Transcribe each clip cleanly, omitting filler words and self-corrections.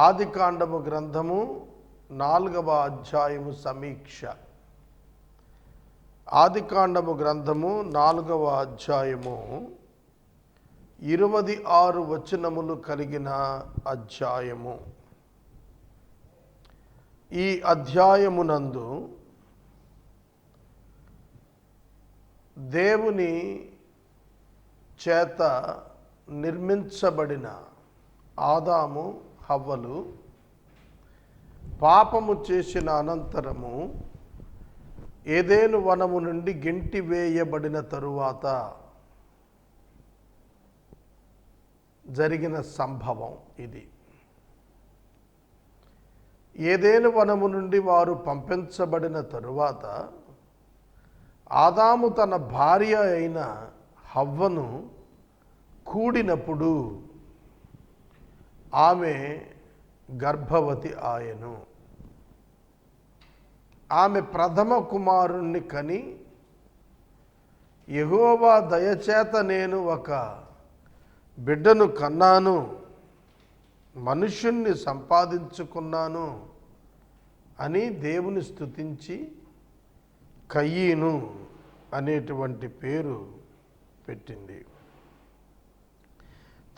ఆదికాండము గ్రంథము 4వ అధ్యాయము సమీక్ష. ఆదికాండము గ్రంథము 4వ అధ్యాయము 26 వచనములు కలిగిన అధ్యాయము. ఈ అధ్యాయమునందు దేవుని చేత నిర్మించబడిన ఆదాము హవ్వలు పాపము చేసిన అనంతరము ఏదెను వనము నుండి గెంటి వేయబడిన తరువాత జరిగిన సంభవం ఇది. ఏదెను వనము నుండి వారు పంపించబడిన తరువాత ఆదాము తన భార్య అయిన హవ్వను కూడినప్పుడు ఆమె గర్భవతి ఆయను. ఆమె ప్రథమ కుమారుణ్ణి కని, యెహోవా దయచేత నేను ఒక బిడ్డను కన్నాను, మనుష్యుణ్ణి సంపాదించుకున్నాను అని దేవుని స్తుతించి కయీను అనేటువంటి పేరు పెట్టింది.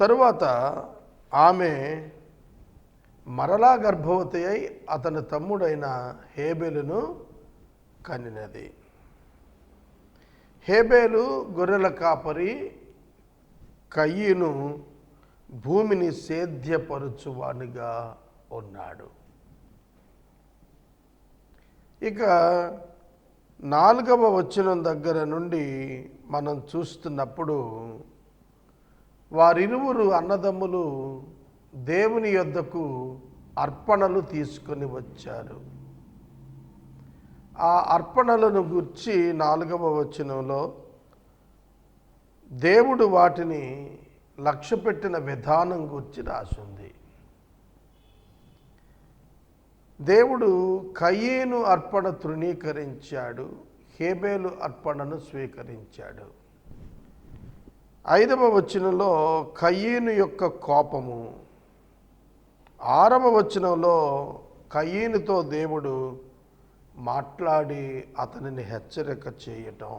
తరువాత ఆమె మరలా గర్భవతి అయి అతని తమ్ముడైన హేబెలును కనినది. హేబెలు గొర్రెల కాపరి, కయీను భూమిని సేద్యపరుచువానిగా ఉన్నాడు. ఇక 4వ వచనం దగ్గర నుండి మనం చూస్తున్నప్పుడు వారిరువురు అన్నదమ్ములు దేవుని యొద్దకు అర్పణలు తీసుకొని వచ్చారు. ఆ అర్పణలను గూర్చి 4వ వచనంలో దేవుడు వాటిని లక్ష్యపెట్టిన విధానం గూర్చి రాసింది. దేవుడు కయీను అర్పణ తృణీకరించాడు, హేబెలు అర్పణను స్వీకరించాడు. 5వ వచనంలో కయీను యొక్క కోపము, 6వ వచనంలో కయీనుతో దేవుడు మాట్లాడి అతనిని హెచ్చరిక చేయటం,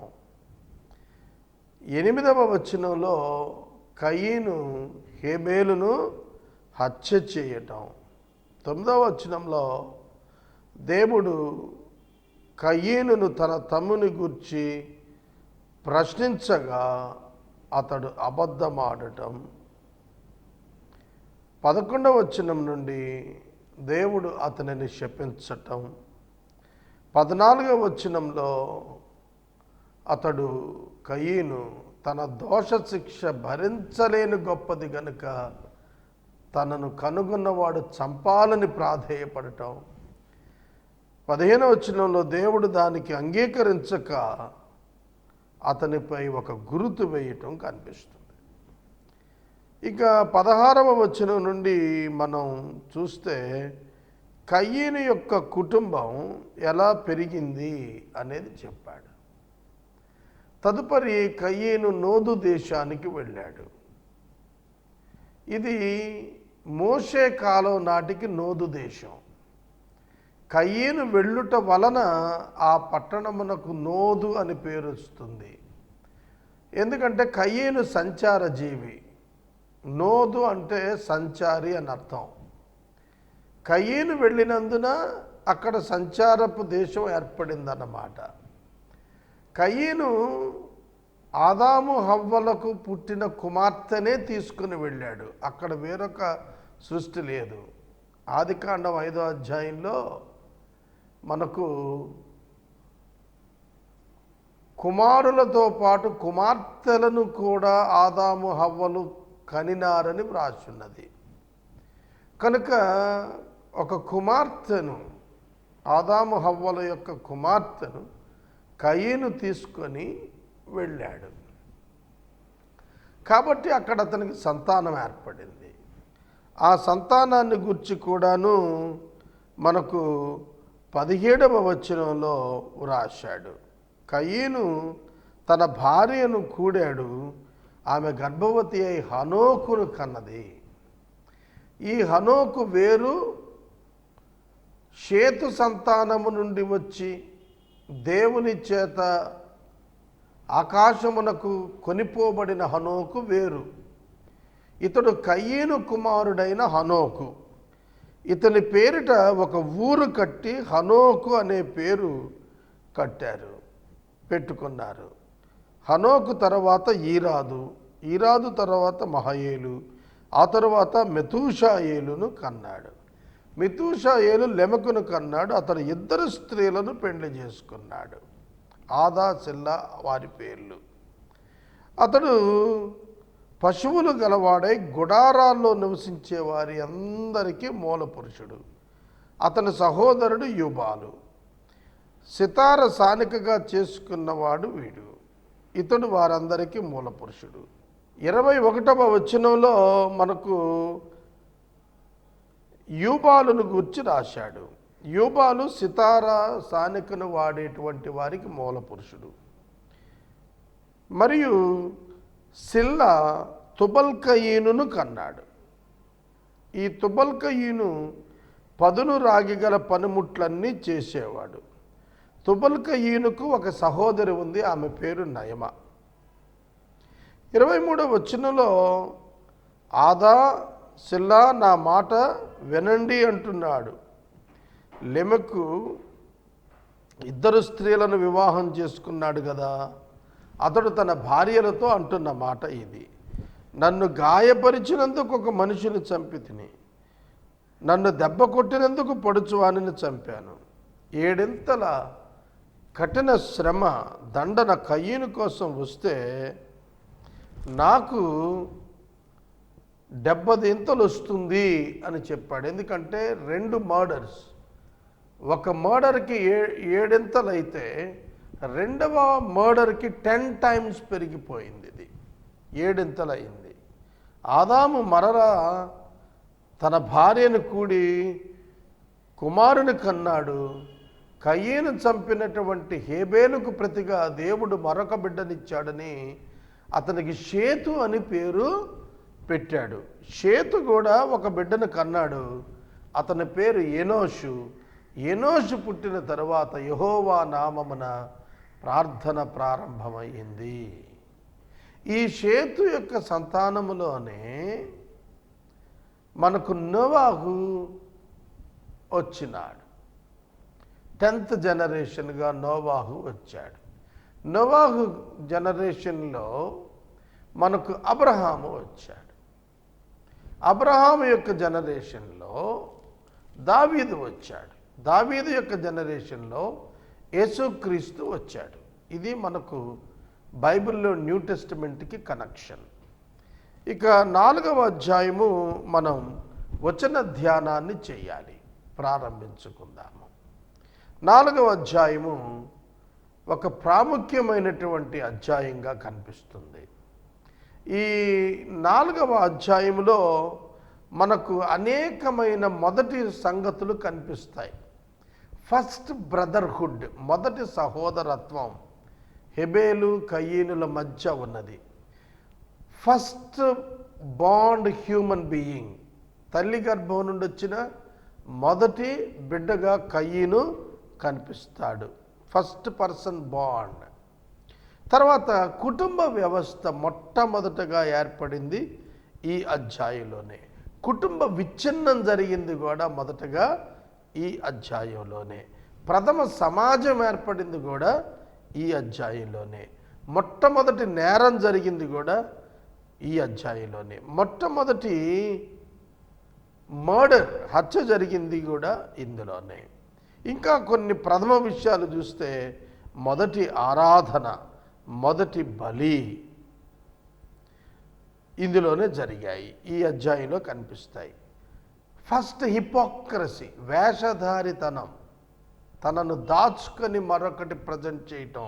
8వ వచనంలో కయీను హేబెలును హత్య చేయటం, 9వ వచనంలో దేవుడు కయీనును తన తమ్ముని గూర్చి ప్రశ్నించగా అతడు అబద్ధమాడటం, 11వ వచనం నుండి దేవుడు అతనిని శపించటం, 14వ వచనంలో అతడు కయీను తన దోష శిక్ష భరించలేని గొప్పది గనుక తనను కనుగొన్నవాడు చంపాలని ప్రాధేయపడటం, 15వ వచనంలో దేవుడు దానికి అంగీకరించక అతనిపై ఒక గురుతు వేయటం కనిపిస్తుంది. ఇక 16వ వచనం నుండి మనం చూస్తే కయీను యొక్క కుటుంబం ఎలా పెరిగింది అనేది చెప్పాడు. తదుపరి కయీను నోదు దేశానికి వెళ్ళాడు. ఇది మోషే కాలం నాటికి నోదు దేశం. కయీను వెళ్ళుట వలన ఆ పట్టణమునకు నోదు అని పేరు వస్తుంది. ఎందుకంటే కయీను సంచార జీవి, నోదు అంటే సంచారి అని అర్థం. కయీను వెళ్ళినందున అక్కడ సంచారపు దేశం ఏర్పడిందన్నమాట. కయీను ఆదాము హవ్వలకు పుట్టిన కుమార్తెనే తీసుకుని వెళ్ళాడు. అక్కడ వేరొక సృష్టి లేదు. ఆదికాండం 5వ అధ్యాయంలో మనకు కుమారులతో పాటు కుమార్తెలను కూడా ఆదాము హవ్వలు కనినారని వ్రాసున్నది. కనుక ఒక కుమార్తెను, ఆదాము హవ్వల యొక్క కుమార్తెను కయీను తీసుకొని వెళ్ళాడు. కాబట్టి అక్కడ అతనికి సంతానం ఏర్పడింది. ఆ సంతానాన్ని గురించి కూడాను మనకు 17వ వచనంలో వ్రాశాడు. కయీను తన భార్యను కూడాడు, ఆమె గర్భవతి అయి హనోకును కన్నది. ఈ హనోకు వేరు షేతు సంతానము నుండి వచ్చి దేవుని చేత ఆకాశమునకు కొనిపోబడిన హనోకు వేరు. ఇతడు కయీను కుమారుడైన హనోకు. ఇతని పేరిట ఒక ఊరు కట్టి హనోకు అనే పేరు పెట్టుకున్నారు. హనోకు తర్వాత ఈరాదు తర్వాత మహయేలు, ఆ తర్వాత మెతూషాయేలును కన్నాడు. మెతూషాయేలు లెమెకును కన్నాడు. అతడు 2 స్త్రీలను పెండ్లి చేసుకున్నాడు. ఆదా, సిల్లా వారి పేర్లు. అతడు పశువులు గలవాడై గుడారాల్లో నివసించే వారి అందరికీ మూల పురుషుడు. అతని సహోదరుడు యూబాలు. సితార సానికగా చేసుకున్నవాడు వీడు. ఇతడు వారందరికీ మూల పురుషుడు. 21వ వచనంలో మనకు యూబాలును గురించి రాశాడు. యూబాలు సితార సానికను వాడేటువంటి వారికి మూల పురుషుడు. మరియు సిల్లా తుబల్కయీనును కన్నాడు. ఈ తుబల్కయీను పదును రాగిగల పనిముట్లన్నీ చేసేవాడు. తుబల్కయీనుకు ఒక సహోదరి ఉంది, ఆమె పేరు నయమ. 23వ వచనంలో ఆదా, సిల్లా నా మాట వినండి అంటున్నాడు. లెమెకు 2 స్త్రీలను వివాహం చేసుకున్నాడు కదా, అతడు తన భార్యలతో అంటున్న మాట ఇది: నన్ను గాయపరిచినందుకు ఒక మనిషిని చంపితిని, నన్ను దెబ్బ కొట్టినందుకు పొడుచువానిని చంపాను. 7 కఠిన శ్రమ దండన కయీను కోసం వస్తే నాకు 70 వస్తుంది అని చెప్పాడు. ఎందుకంటే 2 మర్డర్స్, ఒక మర్డర్కి 7 అయితే రెండవ మర్డర్కి 10 times పెరిగిపోయింది. ఇది 7 అయింది. ఆదాము మరలా తన భార్యను కూడి కుమారుని కన్నాడు. కయీను చంపినటువంటి హేబేలుకు ప్రతిగా దేవుడు మరొక బిడ్డనిచ్చాడని అతనికి షేతు అని పేరు పెట్టాడు. షేతు కూడా ఒక బిడ్డను కన్నాడు. అతని పేరు ఎనోషు. ఎనోషు పుట్టిన తరువాత యెహోవా నామమున ప్రార్థన ప్రారంభమైంది. ఈ షేతు యొక్క సంతానములోనే మనకు నోవాహు వచ్చినాడు. 10th జనరేషన్గా నోవాహు వచ్చాడు. నోవాహు జనరేషన్లో మనకు అబ్రహాము వచ్చాడు. అబ్రహాము యొక్క జనరేషన్లో దావీదు వచ్చాడు. దావీదు యొక్క జనరేషన్లో యేసుక్రీస్తు వచ్చాడు. ఇది మనకు బైబిల్లో న్యూ టెస్టిమెంట్కి కనెక్షన్. ఇక 4వ అధ్యాయము మనం వచన ధ్యానాన్ని చేయాలి. ప్రారంభించుకుందాము. 4వ అధ్యాయము ఒక ప్రాముఖ్యమైనటువంటి అధ్యాయంగా కనిపిస్తుంది. ఈ 4వ అధ్యాయంలో మనకు అనేకమైన మొదటి సంగతులు కనిపిస్తాయి. ఫస్ట్ బ్రదర్హుడ్, మొదటి సహోదరత్వం హెబేలు కయీనుల మధ్య ఉన్నది. ఫస్ట్ బాండ్ హ్యూమన్ బీయింగ్, తల్లి గర్భం నుండి వచ్చిన మొదటి బిడ్డగా కయీను కనిపిస్తాడు. First person bond. తర్వాత కుటుంబ వ్యవస్థ మొట్టమొదటగా ఏర్పడింది ఈ అధ్యాయంలోనే. కుటుంబ విచ్ఛిన్నం జరిగింది కూడా మొదటగా ఈ అధ్యాయంలోనే. ప్రథమ సమాజం ఏర్పడింది కూడా ఈ అధ్యాయంలోనే. మొట్టమొదటి నేరం జరిగింది కూడా ఈ అధ్యాయంలోనే. మొట్టమొదటి మర్డర్, హత్య జరిగింది కూడా ఇందులోనే. ఇంకా కొన్ని ప్రథమ విషయాలు చూస్తే మొదటి ఆరాధన, మొదటి బలి ఇందులోనే జరిగాయి, ఈ అధ్యాయంలో కనిపిస్తాయి. ఫస్ట్ హిపోక్రసీ, వేషధారితనం, తనను దాచుకొని మరొకటి ప్రజెంట్ చేయటం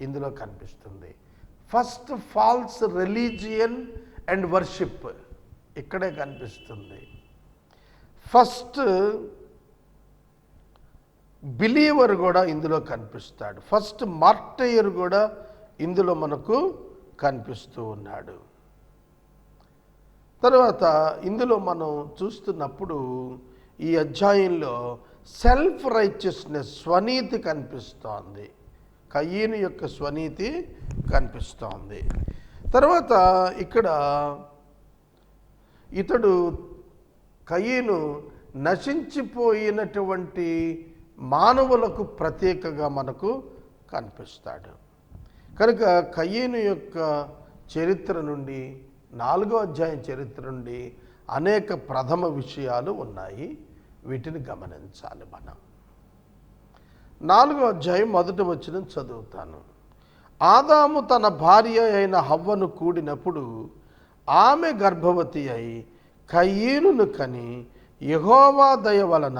ఇందులో కనిపిస్తుంది. First false religion and worship ఇక్కడే కనిపిస్తుంది. ఫస్ట్ బిలీవర్ కూడా ఇందులో కనిపిస్తాడు. ఫస్ట్ మార్టైర్ కూడా ఇందులో మనకు కనిపిస్తూ ఉన్నాడు. తర్వాత ఇందులో మనం చూస్తున్నప్పుడు ఈ అధ్యాయంలో సెల్ఫ్ రైచియస్నెస్, స్వనీతి కనిపిస్తోంది. కయీను యొక్క స్వనీతి కనిపిస్తోంది. తర్వాత ఇక్కడ ఇతడు కయీను నశించిపోయినటువంటి మానవులకు ప్రత్యేకగా మనకు కనిపిస్తాడు. కనుక కయీను యొక్క చరిత్ర నుండి 4వ అధ్యాయం చరిత్ర నుండి అనేక ప్రథమ విషయాలు ఉన్నాయి. వీటిని గమనించాలి మనం. 4వ అధ్యాయం 1వ వచనం చదువుతాను. ఆదాము తన భార్య అయిన హవ్వను కూడినప్పుడు ఆమె గర్భవతి అయి కయీనును కని, యెహోవా దయ వలన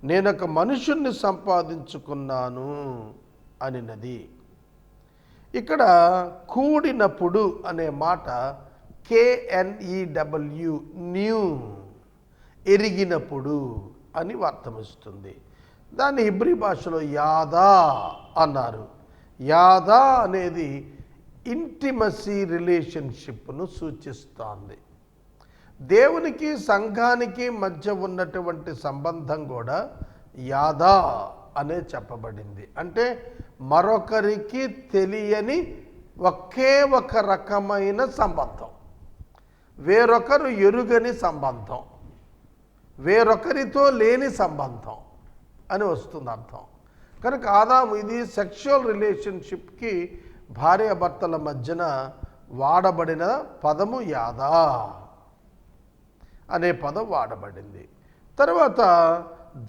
నేనొక మనుషుణ్ణి సంపాదించుకున్నాను అనినది. ఇక్కడ కూడినప్పుడు అనే మాట KNEW, న్యూ, ఎరిగినప్పుడు అని అర్థమిస్తుంది. దాన్ని హిబ్రీ భాషలో యాదా అన్నారు. యాదా అనేది ఇంటిమసీ రిలేషన్షిప్ను సూచిస్తోంది. దేవునికి సంఘానికి మధ్య ఉన్నటువంటి సంబంధం కూడా యాదా అనే చెప్పబడింది. అంటే మరొకరికి తెలియని ఒకే ఒక రకమైన సంబంధం, వేరొకరు ఎరుగని సంబంధం, వేరొకరితో లేని సంబంధం అని వస్తుంది అర్థం. కనుక ఆదాము ఇది సెక్షువల్ రిలేషన్షిప్కి భార్యాభర్తల మధ్యన వాడబడిన పదము యాదా అనే పదం వాడబడింది. తర్వాత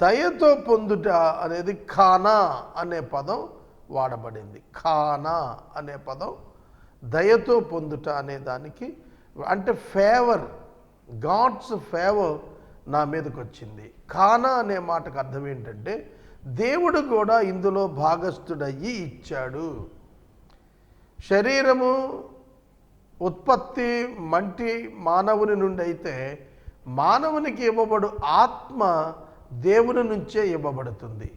దయతో పొందుట అనేది ఖానా అనే పదం వాడబడింది. ఖానా అనే పదం దయతో పొందుట అనే దానికి, అంటే ఫేవర్, గాడ్స్ ఫేవర్ నా మీదకి వచ్చింది. ఖానా అనే మాటకు అర్థం ఏంటంటే దేవుడు కూడా ఇందులో భాగస్థుడయ్యి ఇచ్చాడు. శరీరము ఉత్పత్తి మంటి మానవుని నుండి అయితే మానవునికి ఇవ్వబడు ఆత్మ దేవుని నుంచే ఇవ్వబడుతుంది.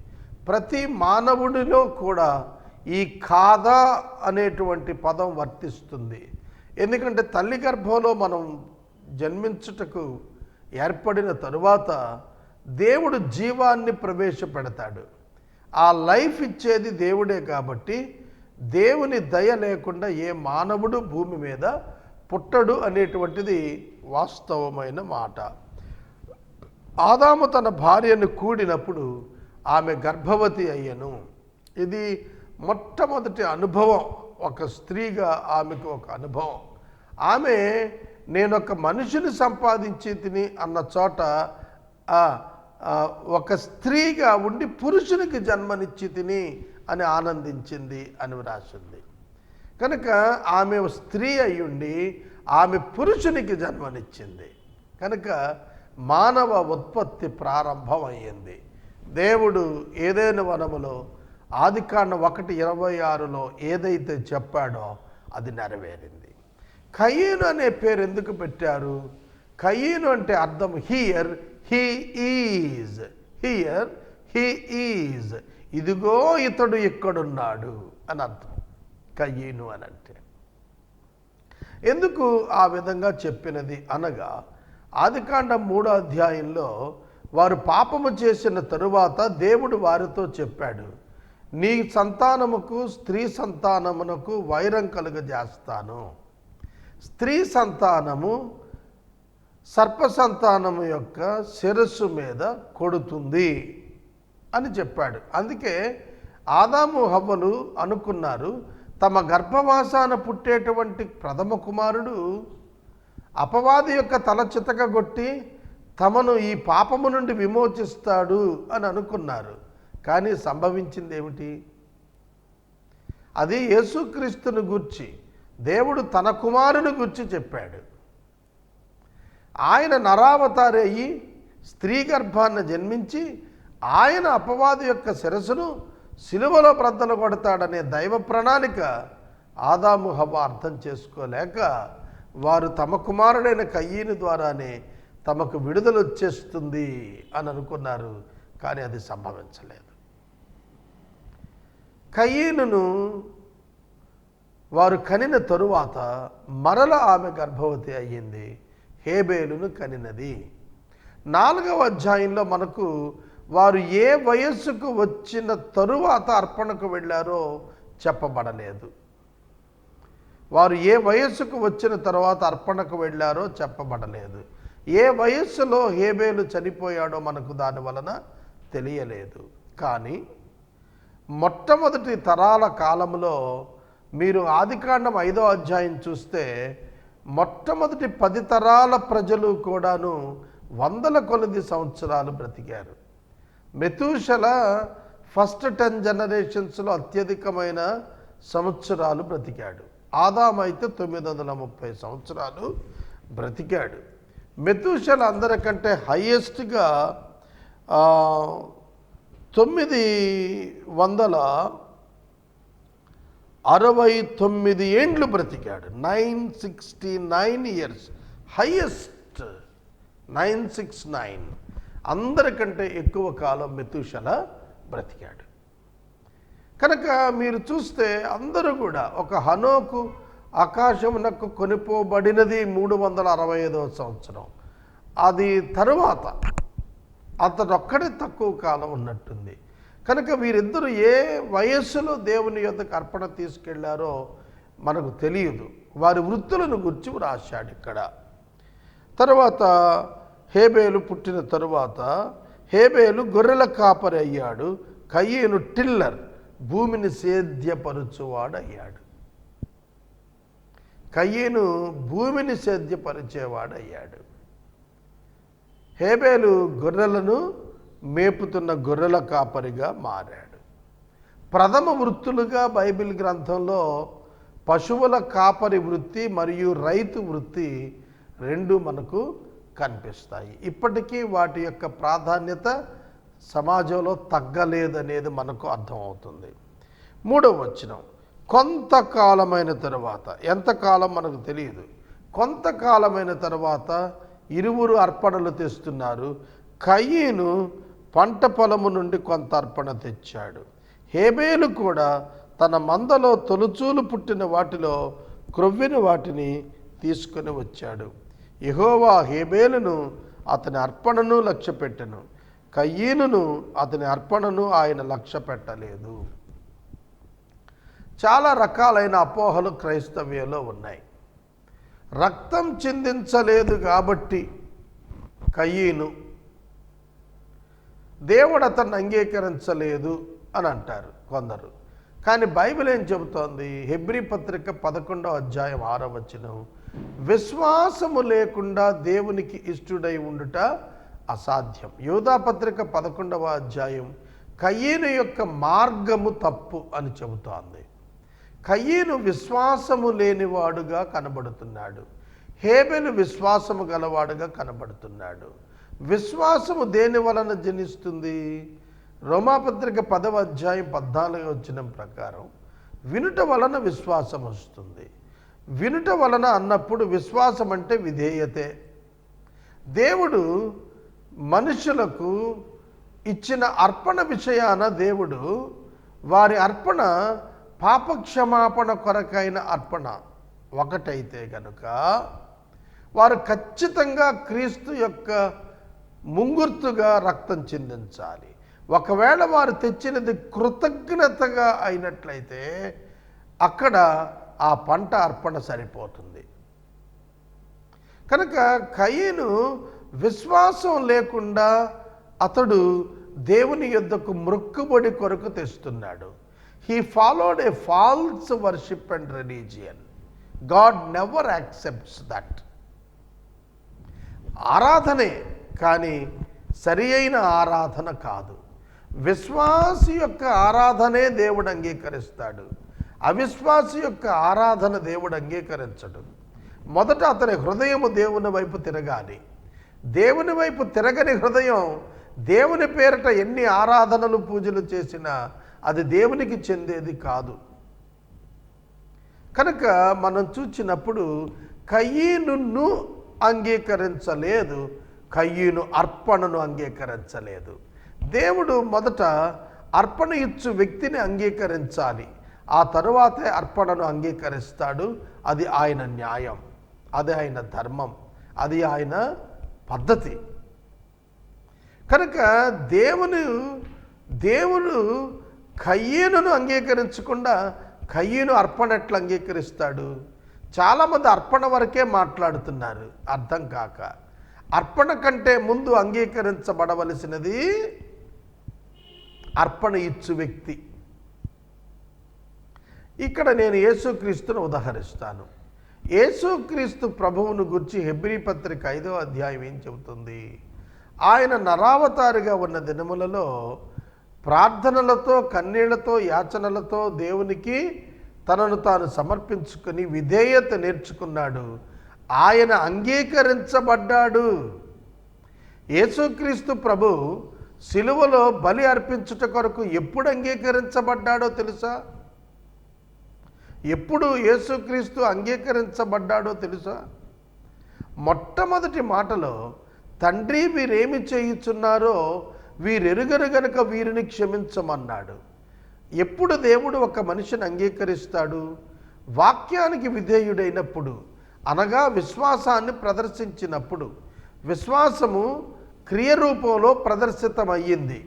ప్రతి మానవుడిలో కూడా ఈ ఖాదా అనేటువంటి పదం వర్తిస్తుంది. ఎందుకంటే తల్లి గర్భంలో మనం జన్మించుటకు ఏర్పడిన తరువాత దేవుడు జీవాన్ని ప్రవేశపెడతాడు. ఆ లైఫ్ ఇచ్చేది దేవుడే కాబట్టి దేవుని దయ లేకుండా ఏ మానవుడు భూమి మీద పుట్టడు అనేటువంటిది వాస్తవమైన మాట. ఆదాము తన భార్యను కూడినప్పుడు ఆమె గర్భవతి అయ్యను. ఇది మొట్టమొదటి అనుభవం, ఒక స్త్రీగా ఆమెకు ఒక అనుభవం. ఆమె నేనొక మనిషిని సంపాదించి తిని అన్న చోట ఒక స్త్రీగా ఉండి పురుషునికి జన్మనిచ్చి తిని అని ఆనందించింది అని రాసింది. కనుక ఆమె స్త్రీ అయ్యుండి ఆమె పురుషునికి జన్మనిచ్చింది. కనుక మానవ ఉత్పత్తి ప్రారంభమయ్యింది. దేవుడు ఏదైనా వనములో ఆదికాండం 1:26లో ఏదైతే చెప్పాడో అది నెరవేరింది. కయీను అనే పేరు ఎందుకు పెట్టారు? కయీను అంటే అర్థం here he is, here he is, ఇదిగో ఇతడు ఇక్కడున్నాడు అని అర్థం కయీను అని అంటే. ఎందుకు ఆ విధంగా చెప్పినది అనగా ఆదికాండం 3వ అధ్యాయంలో వారు పాపము చేసిన తరువాత దేవుడు వారితో చెప్పాడు, నీ సంతానముకు స్త్రీ సంతానమునకు వైరం కలుగజేస్తాను, స్త్రీ సంతానము సర్ప సంతానము యొక్క శిరస్సు మీద కొడుతుంది అని చెప్పాడు. అందుకే ఆదాము హవ్వలు అనుకున్నారు తమ గర్భవాసాన పుట్టేటువంటి ప్రథమ కుమారుడు అపవాది యొక్క తల చితకగొట్టి తమను ఈ పాపము నుండి విమోచిస్తాడు అని అనుకున్నారు. కానీ సంభవించింది ఏమిటి? అది యేసుక్రీస్తును గూర్చి దేవుడు తన కుమారుని గూర్చి చెప్పాడు. ఆయన నరావతారి అయ్యి స్త్రీ గర్భాన్ని జన్మించి ఆయన అపవాది యొక్క శిరస్సును సిలువలో బ్రద్దలు కొడతాడనే దైవ ప్రణాళిక ఆదాము హవ్వ అర్థం చేసుకోలేక వారు తమ కుమారుడైన కయీను ద్వారానే తమకు విడుదల వచ్చేస్తుంది అని అనుకున్నారు. కానీ అది సంభవించలేదు. కయీనును వారు కనిన తరువాత మరల ఆమె గర్భవతి అయ్యింది. హేబేలును కనినది. 4వ అధ్యాయంలో మనకు వారు ఏ వయస్సుకు వచ్చిన తరువాత అర్పణకు వెళ్ళారో చెప్పబడలేదు. వారు ఏ వయస్సుకు వచ్చిన తర్వాత అర్పణకు వెళ్ళారో చెప్పబడలేదు. ఏ వయస్సులో హేబేలు చనిపోయాడో మనకు దాని వలన తెలియలేదు. కానీ మొట్టమొదటి తరాల కాలంలో మీరు ఆదికాండం 5వ అధ్యాయం చూస్తే మొట్టమొదటి 10 తరాల ప్రజలు కూడాను 100 కొలది సంవత్సరాలు బ్రతికారు. మెతూషల ఫస్ట్ 10 జనరేషన్స్లో అత్యధికమైన సంవత్సరాలు బ్రతికాడు. ఆదాము అయితే 930 సంవత్సరాలు బ్రతికాడు. మెతూషల అందరికంటే హైయెస్ట్గా 969 ఏండ్లు బ్రతికాడు. 969 ఇయర్స్ హైయెస్ట్. 969 అందరికంటే ఎక్కువ కాలం మెతూషల బ్రతికాడు. కనుక మీరు చూస్తే అందరూ కూడా ఒక హనోకు ఆకాశమునకు కొనిపోబడినది 365వ సంవత్సరం. అది తరువాత అతడొక్కడే తక్కువ కాలం ఉన్నట్టుంది. కనుక వీరిద్దరూ ఏ వయస్సులో దేవుని యొద్దకు అర్పణ తీసుకెళ్లారో మనకు తెలియదు. వారి వృత్తులను గురించి రాశాడు ఇక్కడ. తరువాత హేబేలు పుట్టిన తరువాత హేబేలు గొర్రెల కాపరి అయ్యాడు. కయీను టిల్లర్, భూమిని సేద్యపరచువాడయ్యాడు. కయీను భూమిని సేద్యపరిచేవాడయ్యాడు. హేబేలు గొర్రెలను మేపుతున్న గొర్రెల కాపరిగా మారాడు. ప్రథమ వృత్తులుగా బైబిల్ గ్రంథంలో పశువుల కాపరి వృత్తి మరియు రైతు వృత్తి రెండు మనకు కనిపిస్తాయి. ఇప్పటికీ వాటి యొక్క ప్రాధాన్యత సమాజంలో తగ్గలేదనేది మనకు అర్థమవుతుంది. 3వ వచనం, కొంతకాలమైన తరువాత, ఎంతకాలం మనకు తెలియదు, కొంతకాలమైన తరువాత ఇరువురు అర్పణలు తెస్తున్నారు. కయీను పంట పొలము నుండి కొంత అర్పణ తెచ్చాడు. హేబేలు కూడా తన మందలో తొలుచూలు పుట్టిన వాటిలో క్రొవ్విన వాటిని తీసుకొని వచ్చాడు. యెహోవా హేబేలును అతని అర్పణను లక్ష్యపెట్టెను, కయీనును అతని అర్పణను ఆయన లక్ష్య పెట్టలేదు. చాలా రకాలైన అపోహలు క్రైస్తవ్యంలో ఉన్నాయి. రక్తం చిందించలేదు కాబట్టి కయీను, దేవుడు అతన్ని అంగీకరించలేదు అని అంటారు కొందరు. కానీ బైబిల్ ఏం చెబుతోంది? హెబ్రీ పత్రిక 11వ అధ్యాయం 6వ వచనం, విశ్వాసము లేకుండా దేవునికి ఇష్టుడై ఉండుట అసాధ్యం. యూదా పత్రిక 11వ అధ్యాయం కయీను యొక్క మార్గము తప్పు అని చెబుతోంది. కయీను విశ్వాసము లేనివాడుగా కనబడుతున్నాడు. హేబెలు విశ్వాసము గలవాడుగా కనబడుతున్నాడు. విశ్వాసము దేని వలన జనిస్తుంది? రోమాపత్రిక 10వ అధ్యాయం 14వ వచనం ప్రకారం వినుట వలన విశ్వాసం వస్తుంది. వినుట వలన అన్నప్పుడు విశ్వాసం అంటే విధేయతే. దేవుడు మనుషులకు ఇచ్చిన అర్పణ విషయాన దేవుడు వారి అర్పణ పాపక్షమాపణ కొరకైన అర్పణ ఒకటైతే గనుక వారు ఖచ్చితంగా క్రీస్తు యొక్క ముంగుర్తుగా రక్తం చిందించాలి. ఒకవేళ వారు తెచ్చినది కృతజ్ఞతగా అయినట్లయితే అక్కడ ఆ పంట అర్పణ సరిపోతుంది. కనుక కయీను విశ్వాసం లేకుండా అతడు దేవుని యొద్దకు మొక్కుబడి కొరకు తెస్తున్నాడు. He followed a false worship and religion. God never accepts that. ఆరాధనే కానీ సరి అయిన ఆరాధన కాదు. విశ్వాసి యొక్క ఆరాధనే దేవుడు అంగీకరిస్తాడు. అవిశ్వాసి యొక్క ఆరాధన దేవుడు అంగీకరించడు. మొదట అతని హృదయము దేవుని వైపు తిరగాలి. దేవుని వైపు తిరగని హృదయం దేవుని పేరిట ఎన్ని ఆరాధనలు పూజలు చేసినా అది దేవునికి చెందేది కాదు. కనుక మనం చూచినప్పుడు కయీనును అంగీకరించలేదు, కయీను అర్పణను అంగీకరించలేదు. దేవుడు మొదట అర్పణ ఇచ్చు వ్యక్తిని అంగీకరించాలి, ఆ తరువాతే అర్పణను అంగీకరిస్తాడు. అది ఆయన న్యాయం, అది ఆయన ధర్మం, అది ఆయన పద్ధతి. కనుక దేవుడు కయ్యేనును అంగీకరించకుండా కయ్యేను అర్పణ ఎట్లా అంగీకరిస్తాడు? చాలామంది అర్పణ వరకే మాట్లాడుతున్నారు అర్థం కాక. అర్పణ కంటే ముందు అంగీకరించబడవలసినది అర్పణ ఇచ్చు వ్యక్తి. ఇక్కడ నేను యేసుక్రీస్తును ఉదాహరిస్తాను. యేసుక్రీస్తు ప్రభువును గురించి హెబ్రీ పత్రిక 5వ అధ్యాయం ఏం చెబుతుంది? ఆయన నరావతారిగా ఉన్న దినములలో ప్రార్థనలతో కన్నీళ్లతో యాచనలతో దేవునికి తనను తాను సమర్పించుకొని విధేయత నేర్చుకున్నాడు. ఆయన అంగీకరించబడ్డాడు. యేసుక్రీస్తు ప్రభు సిలువలో బలి అర్పించుట కొరకు ఎప్పుడు అంగీకరించబడ్డాడో తెలుసా? ఎప్పుడు యేసుక్రీస్తు అంగీకరించబడ్డాడో తెలుసా? మొట్టమొదటి మాటలో, తండ్రి వీరేమి చేయుచున్నారో వీరెరుగరు గనుక వీరిని క్షమించమన్నాడు. ఎప్పుడు దేవుడు ఒక మనిషిని అంగీకరిస్తాడు? వాక్యానికి విధేయుడైనప్పుడు, అనగా విశ్వాసాన్ని ప్రదర్శించినప్పుడు. విశ్వాసము క్రియ రూపంలో ప్రదర్శితమయ్యింది.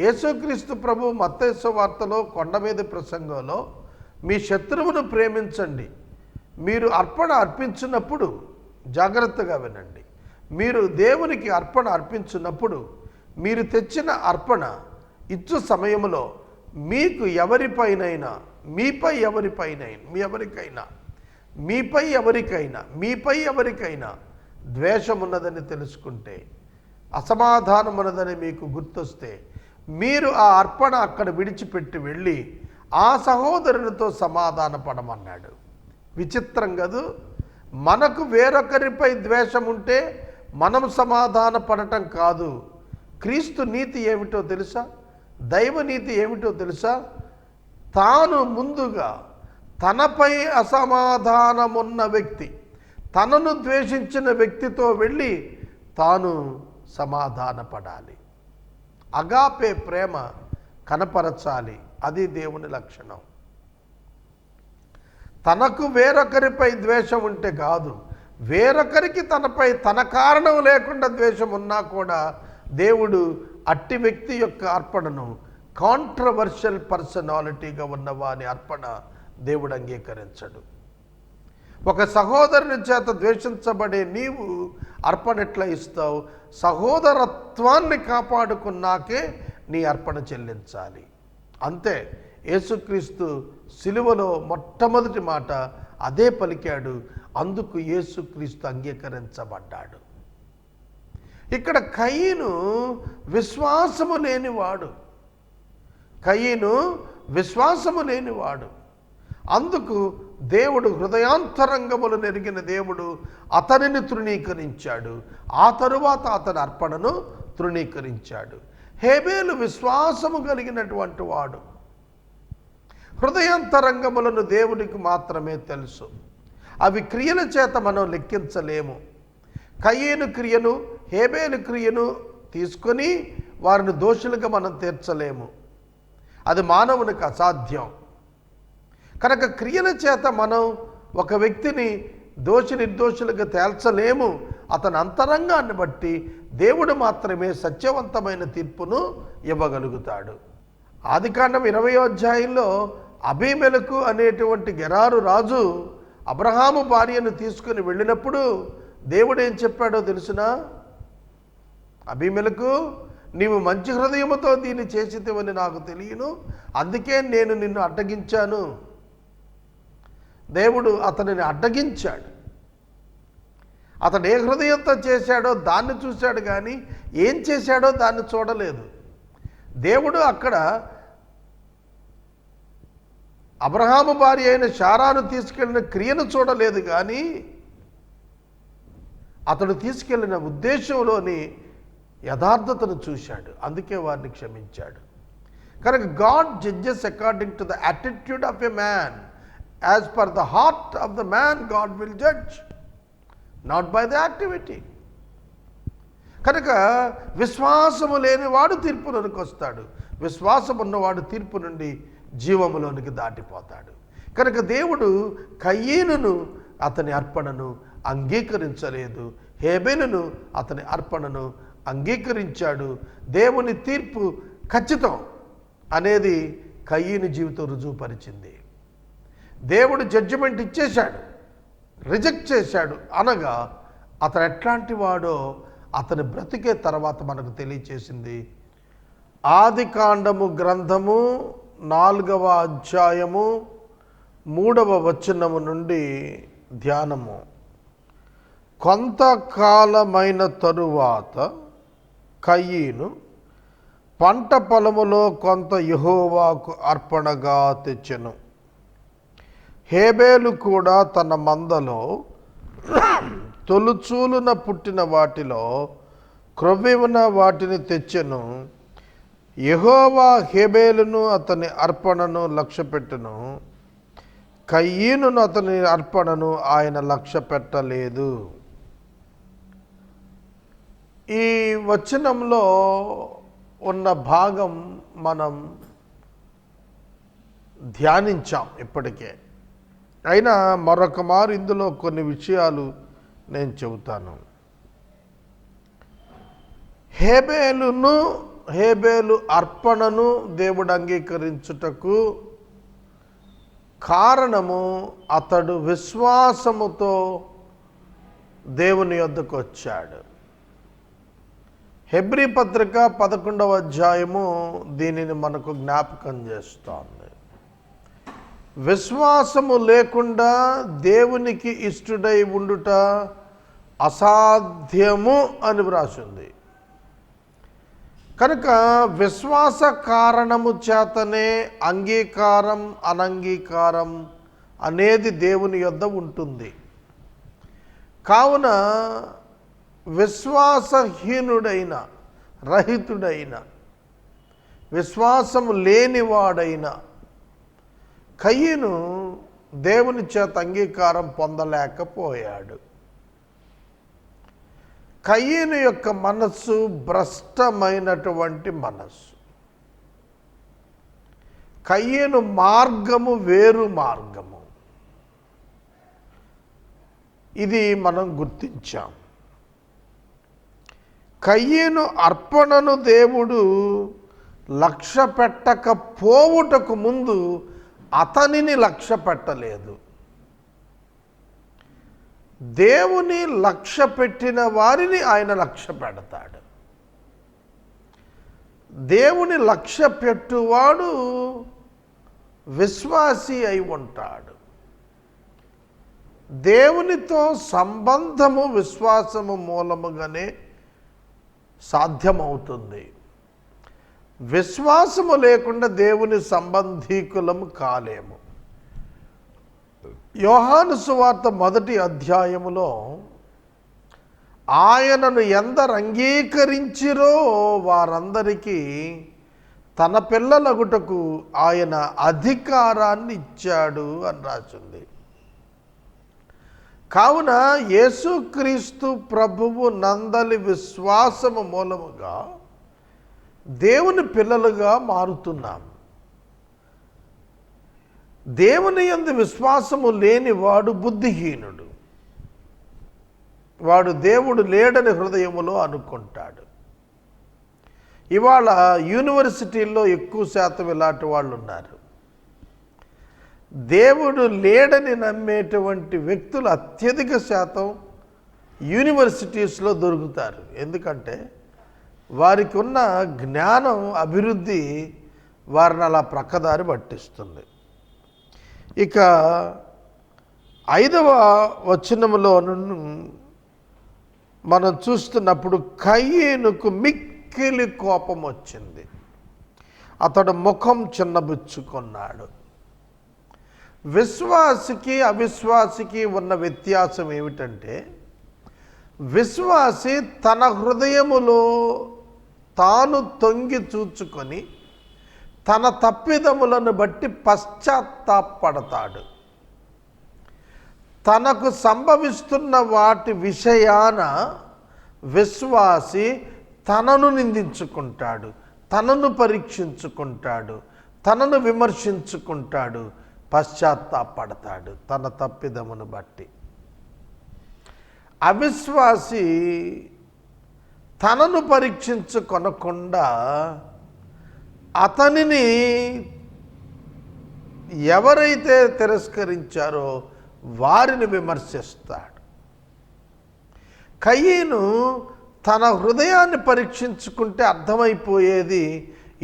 యేసుక్రీస్తు ప్రభు మత్తయి సువార్తలో కొండ మీద ప్రసంగంలో, మీ శత్రువును ప్రేమించండి. మీరు అర్పణ అర్పించినప్పుడు, జాగ్రత్తగా వినండి, మీరు దేవునికి అర్పణ అర్పించినప్పుడు మీరు తెచ్చిన అర్పణ ఇచ్చు సమయంలో మీకు ఎవరిపైనైనా మీపై ఎవరికైనా ద్వేషమున్నదని తెలుసుకుంటే, అసమాధానం ఉన్నదని మీకు గుర్తొస్తే, మీరు ఆ అర్పణ అక్కడ విడిచిపెట్టి వెళ్ళి ఆ సహోదరునితో సమాధాన పడమన్నాడు. విచిత్రం కదూ? మనకు వేరొకరిపై ద్వేషం ఉంటే మనం సమాధాన పడటం కాదు. క్రీస్తు నీతి ఏమిటో తెలుసా? దైవ నీతి ఏమిటో తెలుసా? తాను ముందుగా తనపై అసమాధానమున్న వ్యక్తి, తనను ద్వేషించిన వ్యక్తితో వెళ్ళి తాను సమాధానపడాలి. అగాపే ప్రేమ కనపరచాలి. అది దేవుని లక్షణం. తనకు వేరొకరిపై ద్వేషం ఉంటే కాదు, వేరొకరికి తనపై తన కారణం లేకుండా ద్వేషం ఉన్నా కూడా దేవుడు అట్టి వ్యక్తి యొక్క అర్పణను, కాంట్రవర్షియల్ పర్సనాలిటీగా ఉన్న వాని అర్పణ దేవుడు అంగీకరించడు. ఒక సహోదరుని చేత ద్వేషించబడే నీవు అర్పణ ఎట్లా ఇస్తావు? సహోదరత్వాన్ని కాపాడుకున్నాకే నీ అర్పణ చెల్లించాలి. అంతే. యేసుక్రీస్తు సిలువలో మొట్టమొదటి మాట అదే పలికాడు. అందుకు యేసుక్రీస్తు అంగీకరించబడ్డాడు. ఇక్కడ కయీను విశ్వాసము లేనివాడు. అందుకు దేవుడు హృదయాంతరంగములు నెరిగిన దేవుడు అతనిని తృణీకరించాడు. ఆ తరువాత అతని అర్పణను తృణీకరించాడు. హేబేలు విశ్వాసము కలిగినటువంటి వాడు. హృదయాంతరంగములను దేవునికి మాత్రమే తెలుసు. అవి క్రియల చేత మనం లెక్కించలేము. కయీను క్రియను, హేబేలు క్రియను తీసుకొని వారిని దోషులుగా మనం తీర్చలేము. అది మానవునికి అసాధ్యం. కనుక క్రియల చేత మనం ఒక వ్యక్తిని దోషి నిర్దోషులుగా తేల్చలేము. అతని అంతరంగాన్ని బట్టి దేవుడు మాత్రమే సత్యవంతమైన తీర్పును ఇవ్వగలుగుతాడు. ఆదికాండం 20వ అధ్యాయంలో అబీమెలెకు అనేటువంటి గెరారు రాజు అబ్రహాము భార్యను తీసుకుని వెళ్ళినప్పుడు దేవుడు ఏం చెప్పాడో తెలుసునా? అబీమెలెకు, నీవు మంచి హృదయముతో దీన్ని చేసితివని నాకు తెలియను, అందుకే నేను నిన్ను అడ్డగించాను. దేవుడు అతనిని అడ్డగించాడు. అతడు ఏ హృదయంతో చేశాడో దాన్ని చూశాడు, కానీ ఏం చేశాడో దాన్ని చూడలేదు. దేవుడు అక్కడ అబ్రహాము భార్య అయిన శారాను తీసుకెళ్లిన క్రియను చూడలేదు, కానీ అతడు తీసుకెళ్లిన ఉద్దేశంలోని యథార్థతను చూశాడు. అందుకే వారిని క్షమించాడు. కనుక God judges according to the attitude of a man. As per the heart of the man God will judge, not by the activity. కనుక విశ్వాసము లేనివాడు తీర్పులోనికి వస్తాడు, విశ్వాసం ఉన్నవాడు తీర్పు నుండి జీవములోనికి దాటిపోతాడు. కనుక దేవుడు కయీనును అతని అర్పణను అంగీకరించలేదు, హేబేలును అతని అర్పణను అంగీకరించాడు. దేవుని తీర్పు ఖచ్చితం అనేది కయీను జీవితం రుజువుపరిచింది. దేవుడు జడ్జిమెంట్ ఇచ్చేశాడు, రిజెక్ట్ చేశాడు అనగా అతను ఎట్లాంటి వాడో అతని బ్రతికే తర్వాత మనకు తెలియచేసింది. ఆదికాండము గ్రంథము 4వ అధ్యాయము 3వ వచనము నుండి ధ్యానము. కొంతకాలమైన తరువాత కయీను పంట పొలములో కొంత యెహోవాకు అర్పణగా తెచ్చెను. హేబేలు కూడా తన మందలో తొలుచూలున పుట్టిన వాటిలో క్రొవ్విన వాటిని తెచ్చెను. యెహోవా హేబేలును అతని అర్పణను లక్ష్యపెట్టెను, కయీనును అతని అర్పణను ఆయన లక్ష్య పెట్టలేదు. ఈ వచనంలో ఉన్న భాగం మనం ధ్యానించాం ఇప్పటికే. అయినా మరొక మారు ఇందులో కొన్ని విషయాలు నేను చెబుతాను. హేబేలు అర్పణను దేవుడు అంగీకరించుటకు కారణము అతడు విశ్వాసముతో దేవుని యొద్దకు వచ్చాడు. హెబ్రీ పత్రిక 11వ అధ్యాయము దీనిని మనకు జ్ఞాపకం చేస్తోంది. విశ్వాసము లేకుండా దేవునికి ఇష్టుడై ఉండుట అసాధ్యము అని వ్రాసింది. కనుక విశ్వాస కారణము చేతనే అంగీకారం అనంగీకారం అనేది దేవుని యొద్ద ఉంటుంది. కావున విశ్వాసహీనుడైన, రహితుడైన, విశ్వాసము లేనివాడైన కయీను దేవుని చేత అంగీకారం పొందలేకపోయాడు. కయీను యొక్క మనస్సు భ్రష్టమైనటువంటి మనస్సు. కయీను మార్గము వేరు మార్గము. ఇది మనం గుర్తించాం. కయీను అర్పణను దేవుడు లక్ష్య పెట్టకపోవుటకు ముందు అతనిని లక్ష్య పెట్టలేదు. దేవుని లక్ష్య పెట్టిన వారిని ఆయన లక్ష్య పెడతాడు. దేవుని లక్ష్య పెట్టువాడు విశ్వాసి అయి ఉంటాడు. దేవునితో సంబంధము విశ్వాసము మూలముగానే సాధ్యమవుతుంది. విశ్వాసము లేకుండా దేవుని సంబంధీకులము కాలేము. యోహాను సువార్త 1వ అధ్యాయములో ఆయనను ఎందరు అంగీకరించిరో వారందరికీ తన పిల్లలగుటకు ఆయన అధికారాన్ని ఇచ్చాడు అని రాసింది. కావున యేసుక్రీస్తు ప్రభువు నందలి విశ్వాసము మూలముగా దేవుని పిల్లలుగా మారుతున్నాం. దేవుని యందు విశ్వాసము లేని వాడు బుద్ధిహీనుడు. వాడు దేవుడు లేడని హృదయములో అనుకుంటాడు. ఇవాళ యూనివర్సిటీల్లో ఎక్కువ శాతం ఇలాంటి వాళ్ళు ఉన్నారు. దేవుడు లేడని నమ్మేటువంటి వ్యక్తులు అత్యధిక శాతం యూనివర్సిటీస్లో దొరుకుతారు. ఎందుకంటే వారికి ఉన్న జ్ఞానం, అభివృద్ధి వారిని అలా ప్రక్కదారి పట్టిస్తుంది. ఇక 5వ వచనములో మనం చూస్తున్నప్పుడు కయీనుకు మిక్కిలి కోపం వచ్చింది. అతడు ముఖం చిన్నబుచ్చుకున్నాడు. విశ్వాసికి అవిశ్వాసికి ఉన్న వ్యత్యాసం ఏమిటంటే, విశ్వాసి తన హృదయములో తాను తొంగి చూచుకొని తన తప్పిదములను బట్టి పశ్చాత్తాపడతాడు. తనకు సంభవిస్తున్న వాటి విషయాన విశ్వాసి తనను నిందించుకుంటాడు, తనను పరీక్షించుకుంటాడు, తనను విమర్శించుకుంటాడు, పశ్చాత్తాపడతాడు తన తప్పిదమును బట్టి. అవిశ్వాసి తనను పరీక్షించుకొనకుండా అతనిని ఎవరైతే తిరస్కరించారో వారిని విమర్శిస్తాడు. కయీను తన హృదయాన్ని పరీక్షించుకుంటే అర్థమైపోయేది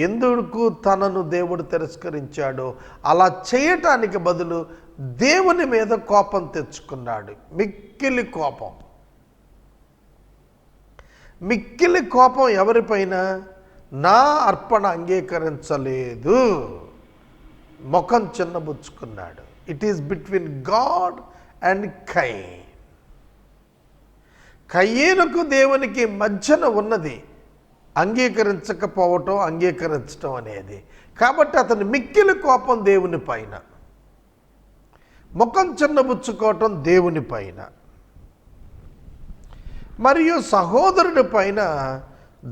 ఎందుకు తనను దేవుడు తిరస్కరించాడో. అలా చేయటానికి బదులు దేవుని మీద కోపం తెచ్చుకున్నాడు. మిక్కిలి కోపం. మిక్కిలి కోపం ఎవరిపైన? నా అర్పణ అంగీకరించలేదు, ముఖం చిన్నబుచ్చుకున్నాడు. It is between God and Cain. కయీనుకు దేవునికి మధ్యన ఉన్నది అంగీకరించకపోవటం, అంగీకరించటం అనేది. కాబట్టి అతని మిక్కిలి కోపం దేవుని పైన, ముఖం చిన్నబుచ్చుకోవటం దేవుని పైన, మరియు సహోదరుడి పైన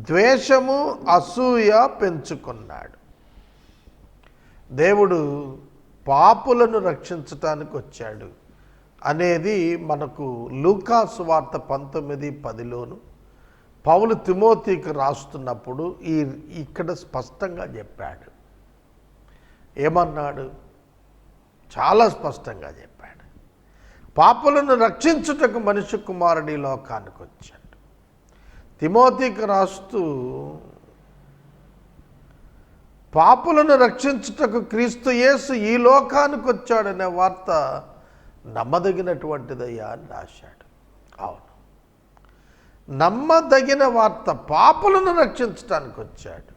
ద్వేషము, అసూయ పెంచుకున్నాడు. దేవుడు పాపులను రక్షించటానికి వచ్చాడు అనేది మనకు లూకా సువార్త 19:10లోను పౌలు తిమోతికి రాస్తున్నప్పుడు ఇక్కడ స్పష్టంగా చెప్పాడు. ఏమన్నాడు? చాలా స్పష్టంగా చెప్పాడు. పాపులను రక్షించుటకు మనుష్య కుమారుడు ఈ లోకానికి వచ్చాడు. తిమోతికి రాస్తూ పాపులను రక్షించుటకు క్రీస్తు యేసు ఈ లోకానికి వచ్చాడనే వార్త నమ్మదగినటువంటిదయ్యా అని రాశాడు. అవును, నమ్మదగిన వార్త. పాపులను రక్షించడానికి వచ్చాడు,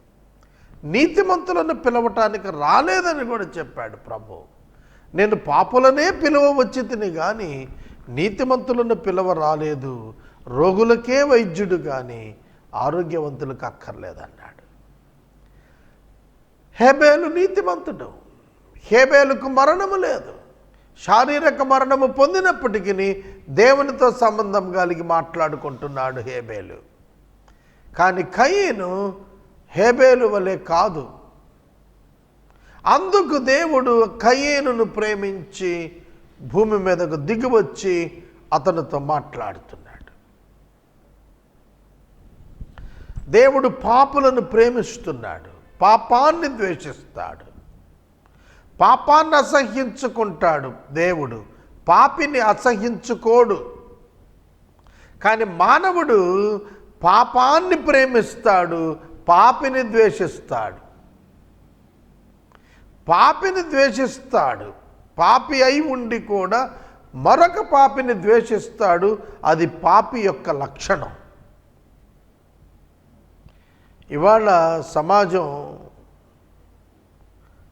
నీతిమంతులను పిలవటానికి రాలేదని కూడా చెప్పాడు ప్రభు. నేను పాపులనే పిలవవచ్చి తిని కానీ నీతిమంతులను పిలవ రాలేదు, రోగులకే వైద్యుడు కానీ ఆరోగ్యవంతులకు అక్కర్లేదన్నాడు. హేబేలు నీతిమంతుడు, హేబేలుకు మరణము లేదు, శారీరక మరణము పొందినప్పటికీ దేవునితో సంబంధం కలిగి మాట్లాడుకుంటున్నాడు హేబేలు. కానీ కయీను హేబేలు వలె కాదు. అందుకు దేవుడు కయీనును ప్రేమించి భూమి మీదకు దిగివచ్చి అతనితో మాట్లాడుతున్నాడు. దేవుడు పాపులను ప్రేమిస్తున్నాడు, పాపాన్ని ద్వేషిస్తాడు, పాపాన్ని అసహ్యించుకుంటాడు. దేవుడు పాపిని అసహ్యించుకోడు. కానీ మానవుడు పాపాన్ని ప్రేమిస్తాడు, పాపిని ద్వేషిస్తాడు. పాపిని ద్వేషిస్తాడు, పాపి అయి ఉండి కూడా మరొక పాపిని ద్వేషిస్తాడు. అది పాపి యొక్క లక్షణం. ఇవాళ సమాజం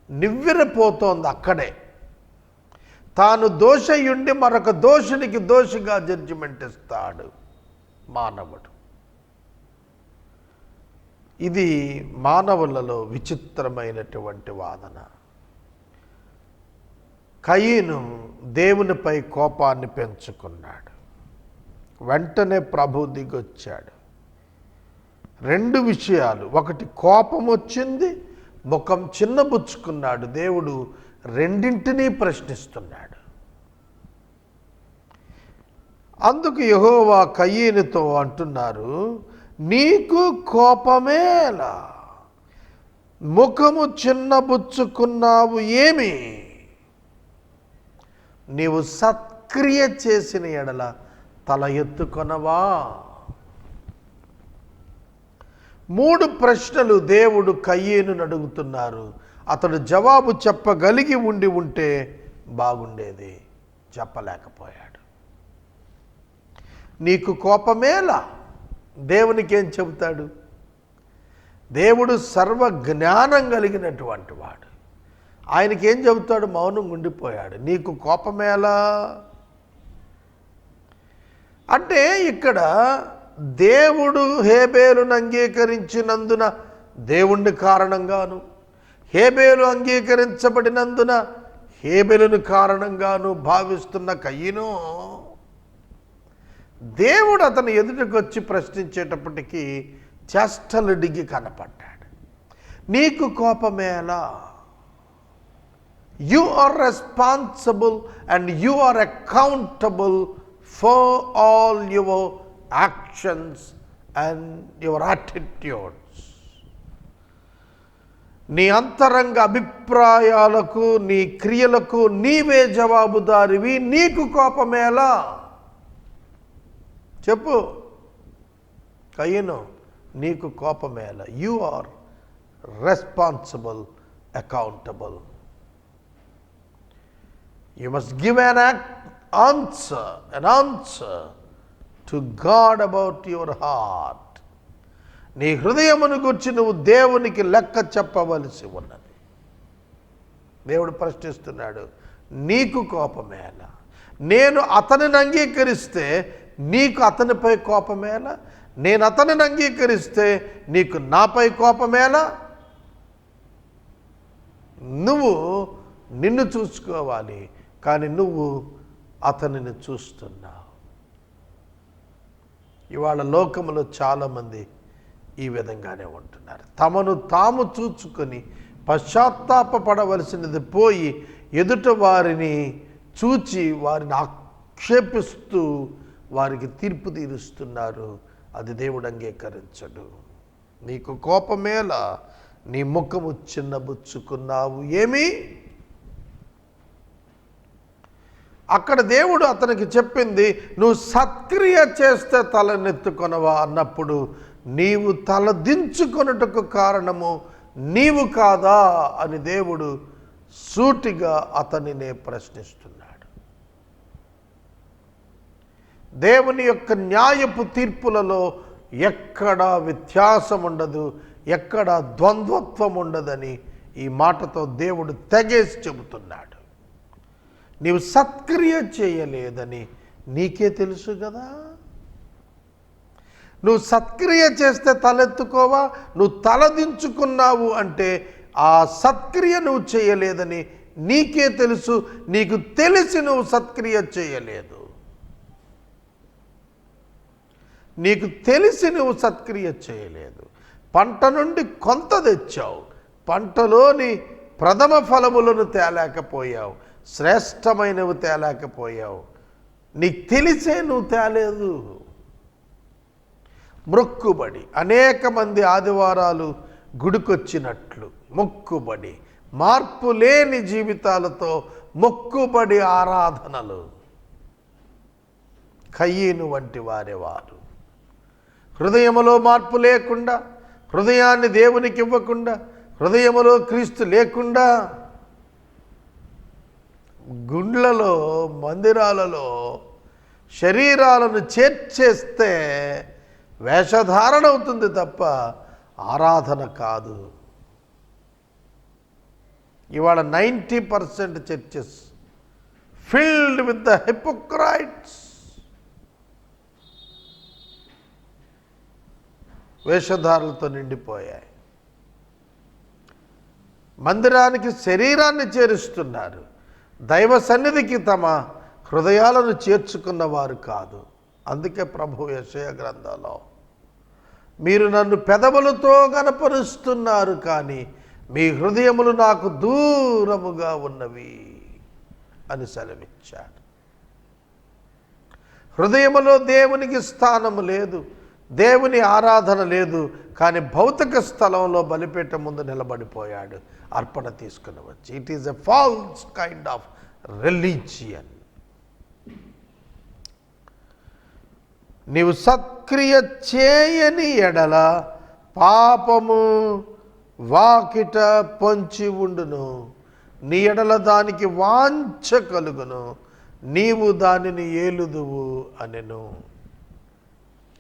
నివ్వెరపోతోంది అక్కడే. తాను దోషయుండి మరొక దోషునికి దోషిగా జడ్జిమెంట్ ఇస్తాడు మానవుడు. ఇది మానవులలో విచిత్రమైనటువంటి వాదన. కయీను దేవునిపై కోపాన్ని పెంచుకున్నాడు. వెంటనే ప్రభు దిగొచ్చాడు. 2 విషయాలు, ఒకటి కోపం వచ్చింది, ముఖం చిన్నబుచ్చుకున్నాడు. దేవుడు రెండింటినీ ప్రశ్నిస్తున్నాడు. అందుకు యెహోవా కయీనుతో అంటున్నారు, నీకు కోపమేలా, ముఖము చిన్నబుచ్చుకున్నావు ఏమి? నీవు సత్క్రియ చేసిన ఎడల తల ఎత్తుకొనవా? 3 ప్రశ్నలు దేవుడు కయీనును అడుగుతున్నారు. అతడు జవాబు చెప్పగలిగి ఉంటే బాగుండేది, చెప్పలేకపోయాడు. నీకు కోపమేలా? దేవునికి ఏం చెబుతాడు? దేవుడు సర్వ జ్ఞానం కలిగినటువంటి వాడు. ఆయనకి ఏం చెబుతాడు? మౌనంగా ఉండిపోయాడు. నీకు కోపమేలా అంటే ఇక్కడ దేవుడు హేబేలును అంగీకరించినందున దేవుణ్ణి కారణంగాను, హేబేలు అంగీకరించబడినందున హేబేలును కారణంగాను భావిస్తున్న కయీను దేవుడు అతను ఎదుటికి వచ్చి ప్రశ్నించేటప్పటికీ చేష్టలు దిగి కనపడ్డాడు. నీకు కోపమేలా? You are responsible and you are accountable for all your actions and your attitudes. నీ అంతరంగ అభిప్రాయాలకు, నీ క్రియలకు నీవే జవాబుదారివి. నీకు కోపమేలా? చెప్పు. కయ్యను, నీకు కోపమేలా? You are responsible, accountable. You must give an answer to God about your heart. నీ హృదయమును గురించి నువ్వు దేవునికి లెక్క చెప్పవలసి ఉన్నది. దేవుడు ప్రశ్నిస్తున్నాడు, నీకు కోపమేలా? నేను అతనిని అంగీకరిస్తే నీకు అతనిపై కోపమేలా? నేను అతనిని అంగీకరిస్తే నీకు నాపై కోపమేలా? నువ్వు నిన్ను చూసుకోవాలి, కానీ నువ్వు అతనిని చూస్తున్నావు. ఇవాళ లోకంలో చాలామంది ఈ విధంగానే ఉంటున్నారు. తమను తాము చూచుకొని పశ్చాత్తాపపడవలసినది పోయి ఎదుట వారిని చూచి వారిని ఆక్షేపిస్తూ వారికి తీర్పు తీరుస్తున్నారు. అది దేవుడు అంగీకరించడు. నీకు కోపమేలా? నీ ముఖము చిన్నబుచ్చుకున్నావు. ఏమి? అక్కడ దేవుడు అతనికి చెప్పింది, నువ్వు సత్క్రియ చేస్తే తలనెత్తుకొనవా అన్నప్పుడు, నీవు తల దించుకొనుటకు కారణము నీవు కాదా అని దేవుడు సూటిగా అతనినే ప్రశ్నిస్తున్నాడు. దేవుని యొక్క న్యాయపు తీర్పులలో ఎక్కడా వ్యత్యాసం ఉండదు, ఎక్కడా ద్వంద్వత్వం ఉండదని ఈ మాటతో దేవుడు తెగేసి చెబుతున్నాడు. నీవు సత్క్రియ చేయలేదని నీకే తెలుసు కదా. నువ్వు సత్క్రియ చేస్తే తలెత్తుకోవా? నువ్వు తలదించుకున్నావు అంటే ఆ సత్క్రియ నువ్వు చేయలేదని నీకే తెలుసు. నీకు తెలిసి నువ్వు సత్క్రియ చేయలేదు. నీకు తెలిసి నువ్వు సత్క్రియ చేయలేదు. పంట నుండి కొంత తెచ్చావు, పంటలోని ప్రథమ ఫలములను తేలేకపోయావు, శ్రేష్టమైనవి తేలేకపోయావు. నీకు తెలిసే నువ్వు తేలేదు. మొక్కుబడి, అనేక మంది ఆదివారాలు గుడికొచ్చినట్లు మొక్కుబడి, మార్పు లేని జీవితాలతో మొక్కుబడి ఆరాధనలు. కయ్యను వంటి వారు హృదయములో మార్పు లేకుండా, హృదయాన్ని దేవునికి ఇవ్వకుండా, హృదయములో క్రీస్తు లేకుండా గుండ్లలో, మందిరాలలో శరీరాలను చేర్చేస్తే వేషధారణ అవుతుంది తప్ప ఆరాధన కాదు. ఇవాళ 90% churches filled with the hypocrites. వేషధారులతో నిండిపోయాయి. మందిరానికి శరీరాన్ని చేరుస్తున్నారు, దైవ సన్నిధికి తమ హృదయాలను చేర్చుకున్నవారు కాదు. అందుకే ప్రభు యెషయా గ్రంథంలో, మీరు నన్ను పెదవులతో గనపరుస్తున్నారు, కానీ మీ హృదయములు నాకు దూరముగా ఉన్నవి అని సెలవిచ్చాడు. హృదయములో దేవునికి స్థానము లేదు, దేవుని ఆరాధన లేదు, కానీ భౌతిక స్థలంలో బలిపీఠం ముందు నిలబడిపోయాడు అర్పణ తీసుకుని వచ్చి. It is a false kind of religion. నీవు సత్క్రియ చేయని ఎడల పాపము వాకిట పొంచి ఉండును, నీ ఎడల దానికి వాంఛ కలుగును, నీవు దానిని ఏలుదువు అనెను.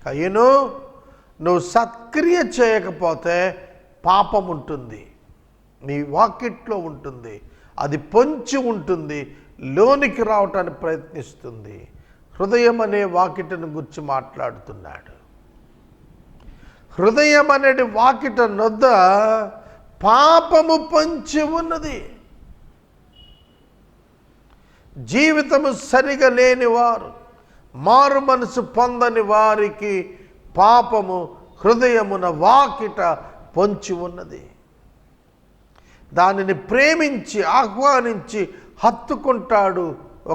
కయ్యను, నువ్వు సత్క్రియ చేయకపోతే పాపం ఉంటుంది, నీ వాకిట్లో ఉంటుంది, అది పొంచి ఉంటుంది, లోనికి రావటానికి ప్రయత్నిస్తుంది. హృదయం అనే వాకిటను గురించి మాట్లాడుతున్నాడు. హృదయం అనేది వాకిట నొద్ద పాపము పొంచి ఉన్నది. జీవితము సరిగా లేని వారు, మారు మనసు పొందని వారికి పాపము హృదయమున వాకిట పొంచి ఉన్నది. దానిని ప్రేమించి ఆహ్వానించి హత్తుకుంటాడు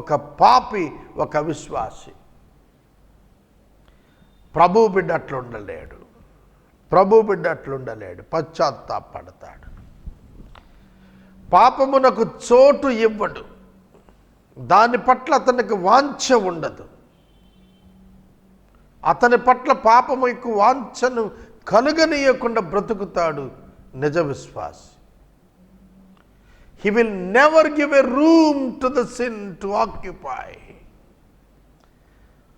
ఒక పాపి, ఒక విశ్వాసి. ప్రభు బిడ్డ అట్లుండలేడు. ప్రభు బిడ్డ అట్లుండలేడు. పశ్చాత్తాపడతాడు. పాపమునకు చోటు ఇవ్వడు. దాని పట్ల అతనికి వాంఛ ఉండదు. అతని పట్ల పాపముకు వాంఛను కలుగనీయకుండా బ్రతుకుతాడు నిజ విశ్వాసి. He will never give a room to the sin to occupy.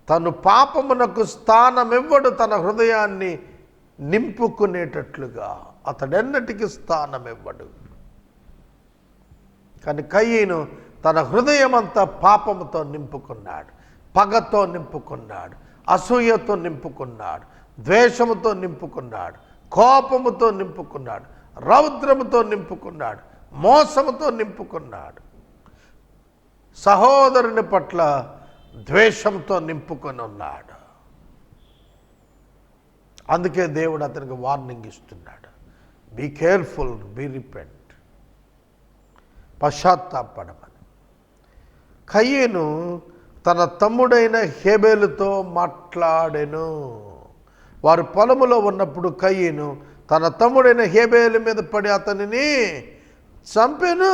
తను పాపమునకు స్థానమివ్వడు. తన హృదయాన్ని నింపుకునేటట్లుగా అతడెన్నటికి స్థానమివ్వడు. కానీ కయీను తన హృదయమంతా పాపముతో నింపుకున్నాడు, పగతో నింపుకున్నాడు, అసూయతో నింపుకున్నాడు, ద్వేషముతో నింపుకున్నాడు, కోపముతో నింపుకున్నాడు, రౌద్రముతో నింపుకున్నాడు, మోసముతో నింపుకున్నాడు, సహోదరుని పట్ల ద్వేషంతో నింపుకొని ఉన్నాడు. అందుకే దేవుడు అతనికి వార్నింగ్ ఇస్తున్నాడు. బీ కేర్ఫుల్, బీ రిపెంట్, పశ్చాత్తాపడమని. కయీను తన తమ్ముడైన హేబేలుతో మాట్లాడెను. వారు పొలములో ఉన్నప్పుడు కయీను తన తమ్ముడైన హేబేలు మీద పడి అతనిని చంపెను.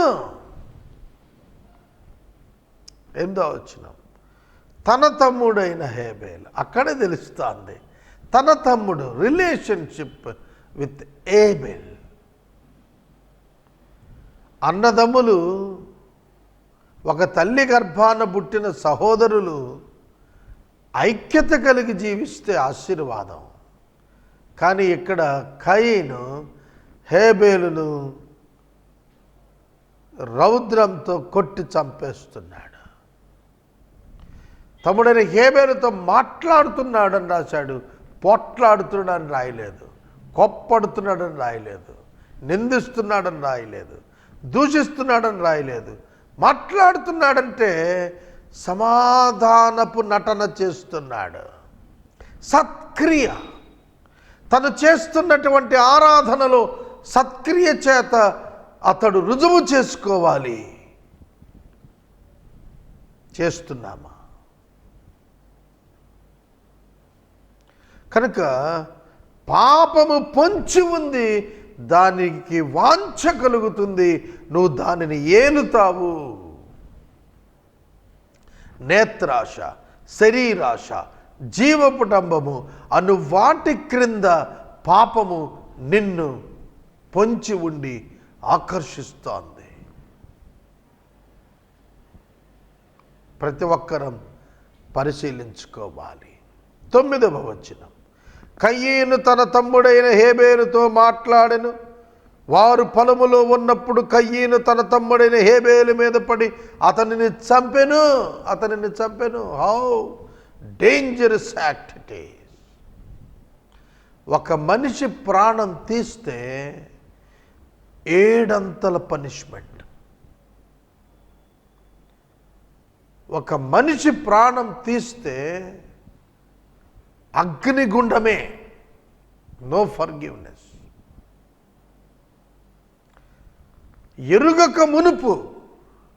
8వ వచనం. తన తమ్ముడైన హేబేలు, అక్కడే తెలుస్తుంది తన తమ్ముడు రిలేషన్షిప్ విత్ ఏబెల్. అన్నదమ్ములు, ఒక తల్లి గర్భాన పుట్టిన సహోదరులు ఐక్యత కలిగి జీవిస్తే ఆశీర్వాదం. కానీ ఇక్కడ కయీను హేబేలును రౌద్రంతో కొట్టి చంపేస్తున్నాడు. తమ్ముడైన హేబేలుతో మాట్లాడుతున్నాడని రాశాడు, పోట్లాడుతున్నాడని రాయలేదు. కొప్పడుతున్నాడని రాయలేదు, నిందిస్తున్నాడని రాయలేదు, దూషిస్తున్నాడని రాయలేదు. మాట్లాడుతున్నాడంటే సమాధానపు నటన చేస్తున్నాడు. సత్క్రియ, తను చేస్తున్నటువంటి ఆరాధనలో సత్క్రియ చేత అతడు రుజువు చేసుకోవాలి. చేస్తున్నామా? కనుక పాపము పొంచి ఉంది, దానికి వాంఛ కలుగుతుంది, నువ్వు దానిని ఏలుతావు. నేత్రాశ, శరీరాశ, జీవపుటంబము అను వాటి క్రింద పాపము నిన్ను పొంచి ఉండి ఆకర్షిస్తోంది. ప్రతి ఒక్కరం పరిశీలించుకోవాలి. 9వ వచనం. కయీను తన తమ్ముడైన హేబేలుతో మాట్లాడెను. వారు పొలములో ఉన్నప్పుడు కయీను తన తమ్ముడైన హేబేలు మీద పడి అతనిని చంపెను. How dangerous act it is. ఒక మనిషి ప్రాణం తీస్తే 7 అంతల పనిష్మెంట్. ఒక మనిషి ప్రాణం తీస్తే అగ్నిగుండమే, నో ఫర్గివ్నెస్. ఎరుగక మునుపు,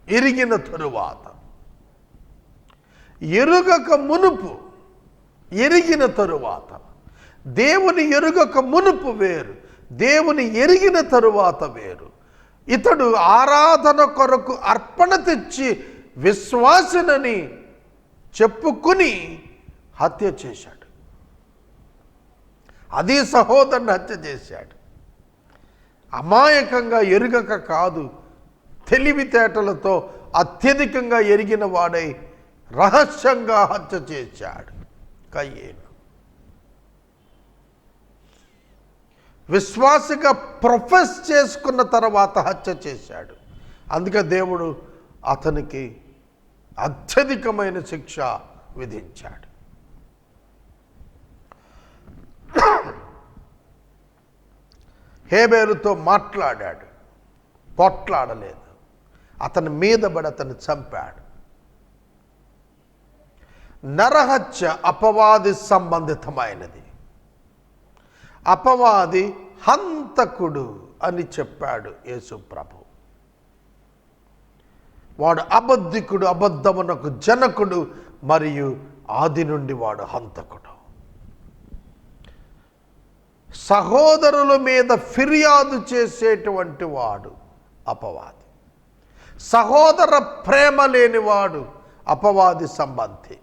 ఎరిగిన తరువాత. ఎరుగక మునుపు, ఎరిగిన తరువాత. దేవుని ఎరుగక మునుపు వేరు, దేవుని ఎరిగిన తరువాత వేరు. ఇతడు ఆరాధన కొరకు అర్పణ తెచ్చి విశ్వాసనని చెప్పుకుని హత్య చేశాడు. అది సహోదరుని హత్య చేశాడు. అమాయకంగా ఎరుగక కాదు, తెలివితేటలతో అత్యధికంగా ఎరిగిన వాడై రహస్యంగా హత్య చేశాడు కయీను. విశ్వాసిగా ప్రొఫెస్ చేసుకున్న తర్వాత హత్య చేశాడు. అందుకే దేవుడు అతనికి అత్యధికమైన శిక్ష విధించాడు. హేబేలుతో మాట్లాడాడు, పోట్లాడలేదు. అతని మీద పడి అతన్ని చంపాడు. నరహత్య అపవాది సంబంధితమైనది. అపవాది హంతకుడు అని చెప్పాడు యేసు ప్రభు. వాడు అబద్ధికుడు, అబద్ధమునకు జనకుడు, మరియు ఆది నుండి వాడు హంతకుడు. సహోదరుల మీద ఫిర్యాదు చేసేటువంటి వాడు అపవాది. సహోదర ప్రేమ లేనివాడు అపవాది సంబంధి.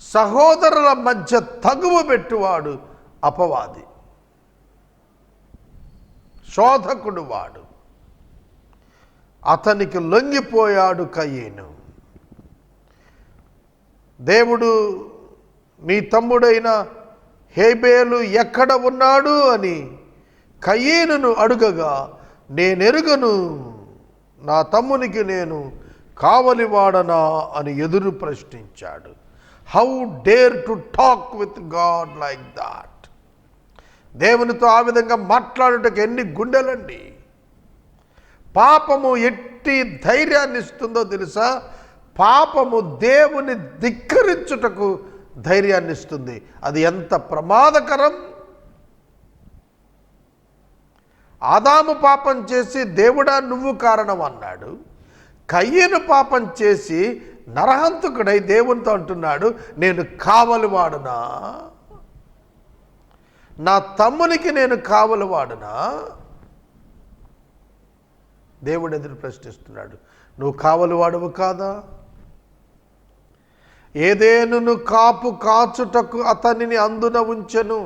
సహోదరుల మధ్య తగువ పెట్టువాడు అపవాది, శోధకుడు వాడు. అతనికి లొంగిపోయాడు కయీను. దేవుడు నీ తమ్ముడైన హేబేలు ఎక్కడ ఉన్నాడు అని కయీనును అడుగగా, నేనెరుగను, నా తమ్మునికి నేను కావలివాడనా అని ఎదురు ప్రశ్నించాడు. How dare to talk with God like that? దేవునితో ఆ విధంగా మాట్లాడుటకు ఎన్ని గుండెలండి. పాపము ఎట్టి ధైర్యాన్ని ఇస్తుందో తెలుసా? పాపము దేవుని ధిక్కరించుటకు ధైర్యాన్ని ఇస్తుంది. అది ఎంత ప్రమాదకరం! ఆదాము పాపం చేసి దేవుడా నువ్వు కారణం అన్నాడు. కయ్యను పాపం చేసి నరహంతకుడై దేవునితో అంటున్నాడు, నేను కావలివాడునా, నా తమ్మునికి నేను కావలివాడునా? దేవుడు ఎదురు ప్రశ్నిస్తున్నాడు, నువ్వు కావలివాడువు కాదా? ఏదేనును కాపు కాచుటకు అతనిని అందున ఉంచెను.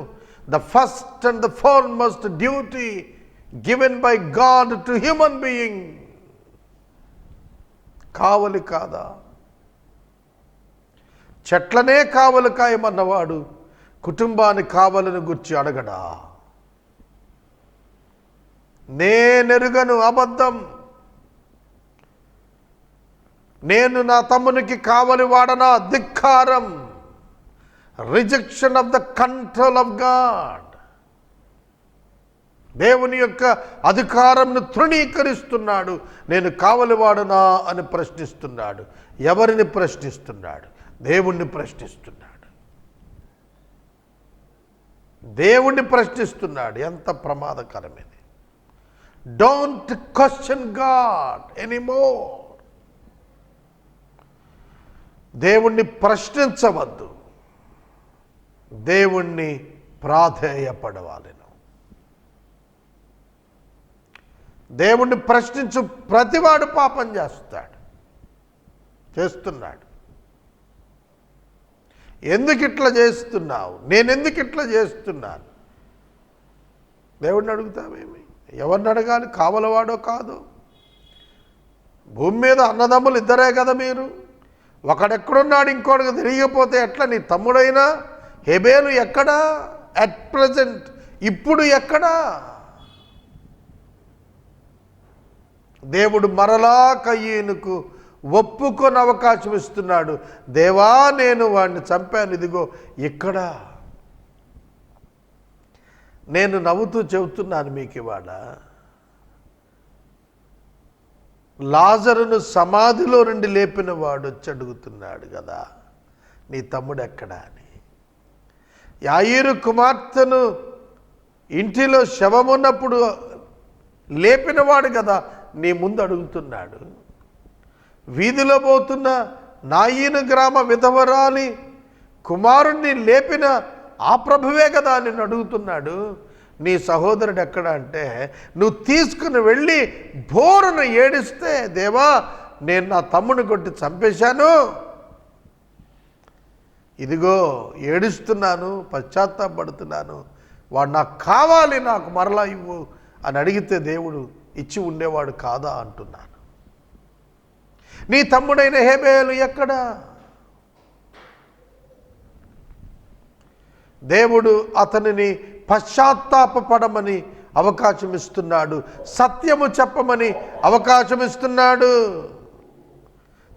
The first and the foremost duty given by God to human being. కావలి కాదా? చెట్లనే కావలి కాయమన్నవాడు కుటుంబాన్ని కావలిని గుర్చి అడగడా? నేనెరుగను, అబద్ధం. నేను నా తమ్మునికి కావలి వాడనా? ధిక్కారం. Rejection of the control of God. దేవుని యొక్క అధికారంను తృణీకరిస్తున్నాడు. నేను కావలివాడనా అని ప్రశ్నిస్తున్నాడు. ఎవరిని ప్రశ్నిస్తున్నాడు? దేవుణ్ణి ప్రశ్నిస్తున్నాడు. దేవుణ్ణి ప్రశ్నిస్తున్నాడు. ఎంత ప్రమాదకరమైనది! Don't question God anymore. దేవుణ్ణి ప్రశ్నించవద్దు, దేవుణ్ణి ప్రాధేయపడవాలను. దేవుణ్ణి ప్రశ్నించు ప్రతివాడు పాపం చేస్తున్నాడు. ఎందుకు ఇట్లా చేస్తున్నావు? నేనెందుకు ఇట్లా చేస్తున్నాను? దేవుడిని అడుగుతావేమి? ఎవరిని అడగాలి? కావలవాడో కాదో? భూమి మీద అన్నదమ్ములు ఇద్దరే కదా మీరు. ఒకడెక్కడున్నాడు, ఇంకోటికి తిరిగిపోతే ఎట్లా? నీ తమ్ముడైనా హేబేలు ఎక్కడా? అట్ ప్రజెంట్ ఇప్పుడు ఎక్కడా? దేవుడు మరలా కయ్యనుకు ఒప్పుకొని అవకాశం ఇస్తున్నాడు. దేవా, నేను వాడిని చంపాను, ఇదిగో ఇక్కడ. నేను నవ్వుతూ చెబుతున్నాను మీకు ఇవాళ, లాజరును సమాధిలో నుండి లేపిన వాడు వచ్చి అడుగుతున్నాడు కదా, నీ తమ్ముడు ఎక్కడా అని. యాయీరు కుమార్తెను ఇంటిలో శవమున్నప్పుడు లేపినవాడు కదా నీ ముందు అడుగుతున్నాడు. వీధిలో పోతున్న నాయీను గ్రామ విధవరాలి కుమారుణ్ణి లేపిన ఆ ప్రభువే కదా నిన్ను అడుగుతున్నాడు. నీ సహోదరుడు ఎక్కడ అంటే, నువ్వు తీసుకుని వెళ్ళి బోరును ఏడిస్తే, దేవా నేను నా తమ్ముడిని కొట్టి చంపేశాను, ఇదిగో ఏడుస్తున్నాను, పశ్చాత్తాపడుతున్నాను, వాడు నాకు కావాలి, నాకు మరలా ఇవ్వు అని అడిగితే దేవుడు ఇచ్చి ఉండేవాడు కాదా అంటున్నాను. నీ తమ్ముడైన హేబేలు ఎక్కడా? దేవుడు అతనిని పశ్చాత్తాపపడమని అవకాశం ఇస్తున్నాడు. సత్యము చెప్పమని అవకాశం ఇస్తున్నాడు.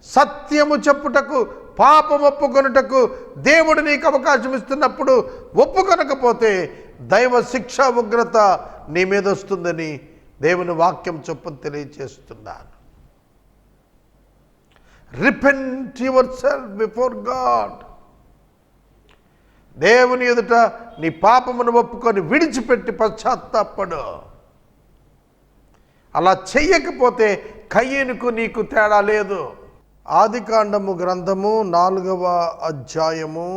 సత్యము చెప్పుటకు, పాపం ఒప్పుకొనుటకు దేవుడు నీకు అవకాశం ఇస్తున్నప్పుడు ఒప్పుకొనకపోతే దైవ శిక్ష ఉగ్రత నీ మీద వస్తుందని దేవుని వాక్యం చొప్పున తెలియజేస్తున్నాను. Repent your self before God. దేవుని ఎదుట నీ పాపమును ఒప్పుకొని విడిచిపెట్టి పశ్చాత్తాపడు. అలా చెయ్యకపోతే కయ్యనుకు నీకు తేడా లేదు. ఆదికాండము గ్రంథము 4వ అధ్యాయము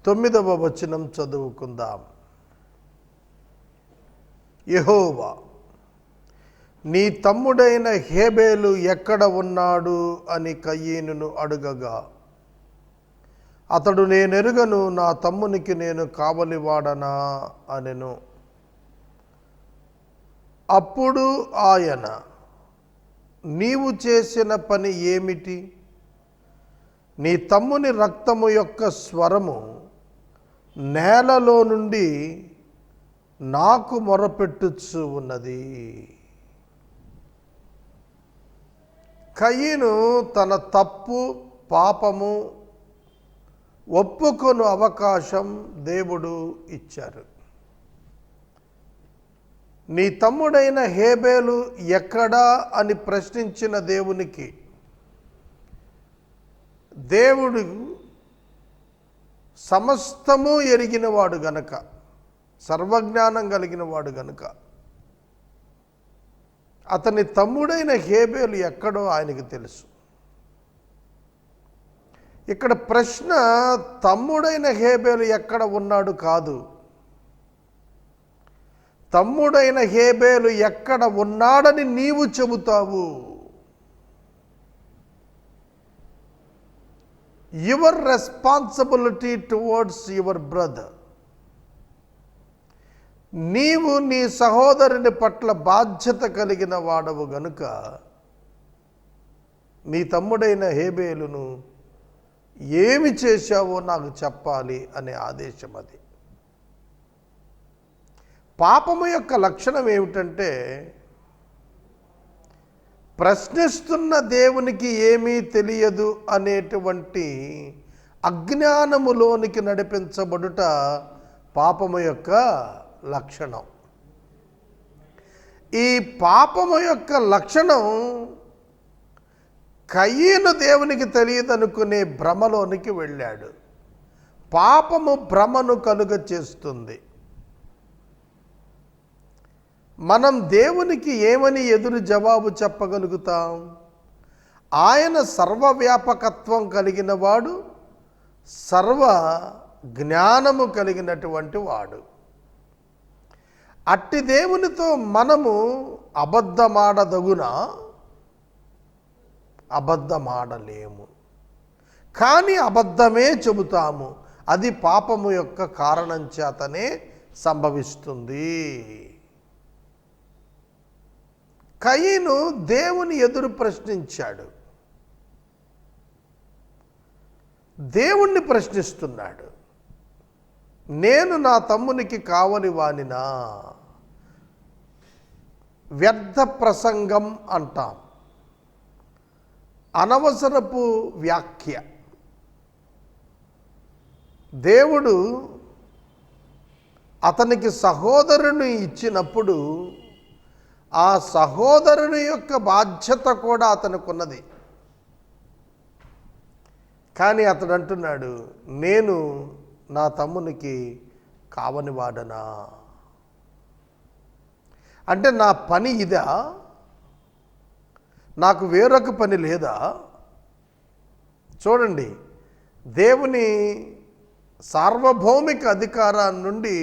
9వ వచనం చదువుకుందాం. యెహోవా, నీ తమ్ముడైన హేబేలు ఎక్కడ ఉన్నాడు అని కయీనును అడుగగా, అతడు, నేనెరుగను, నా తమ్మునికి నేను కావలివాడనా అనెను. అప్పుడు ఆయన, నీవు చేసిన పని ఏమిటి? నీ తమ్ముని రక్తము యొక్క స్వరము నేలలో నుండి నాకు మొరపెట్టుచు ఉన్నది. కయీను తన తప్పు పాపము ఒప్పుకొను అవకాశం దేవుడు ఇచ్చారు. నీ తమ్ముడైన హేబేలు ఎక్కడా అని ప్రశ్నించిన దేవునికి దేవుడు సమస్తము ఎరిగినవాడు గనుక, సర్వజ్ఞానం కలిగినవాడు గనుక అతని తమ్ముడైన హేబేలు ఎక్కడో ఆయనకి తెలుసు. ఇక్కడ ప్రశ్న తమ్ముడైన హేబేలు ఎక్కడ ఉన్నాడు కాదు, తమ్ముడైన హేబేలు ఎక్కడ ఉన్నాడని నీవు చెబుతావు. Your responsibility towards your brother. నీవు నీ సహోదరుని పట్ల బాధ్యత కలిగిన వాడవు గనుక నీ తమ్ముడైన హేబేలును ఏమి చేశావో నాకు చెప్పాలి అనే ఆదేశం అది. పాపము యొక్క లక్షణం ఏమిటంటే, ప్రశ్నిస్తున్న దేవునికి ఏమీ తెలియదు అనేటువంటి అజ్ఞానములోనికి నడిపించబడుట పాపము యొక్క లక్షణం. ఈ పాపము యొక్క లక్షణం కయీను దేవునికి తెలియదనుకునే భ్రమలోనికి వెళ్ళాడు. పాపము భ్రమను కలుగ చేస్తుంది. మనం దేవునికి ఏమని ఎదురు జవాబు చెప్పగలుగుతాం? ఆయన సర్వవ్యాపకత్వం కలిగిన వాడు, సర్వ జ్ఞానము కలిగినటువంటి వాడు. అట్టి దేవునితో మనము అబద్ధమాడదగునా? అబద్ధమాడలేము. కానీ అబద్ధమే చెబుతాము. అది పాపము యొక్క కారణం చేతనే సంభవిస్తుంది. కయీను దేవుని ఎదురు ప్రశ్నించాడు, దేవుణ్ణి ప్రశ్నిస్తున్నాడు. నేను నా తమ్మునికి కావలి వానినా? వ్యర్థ ప్రసంగం అంటాం, అనవసరపు వ్యాఖ్య. దేవుడు అతనికి సహోదరుని ఇచ్చినప్పుడు ఆ సహోదరుని యొక్క బాధ్యత కూడా అతనికి ఉన్నది. కానీ అతడు అంటున్నాడు, నేను నా తమ్మునికి కావని వాడనా? అంటే నా పని ఇదా? నాకు వేరొక పని లేదా? చూడండి, దేవుని సార్వభౌమిక అధికారాన్ని నుండి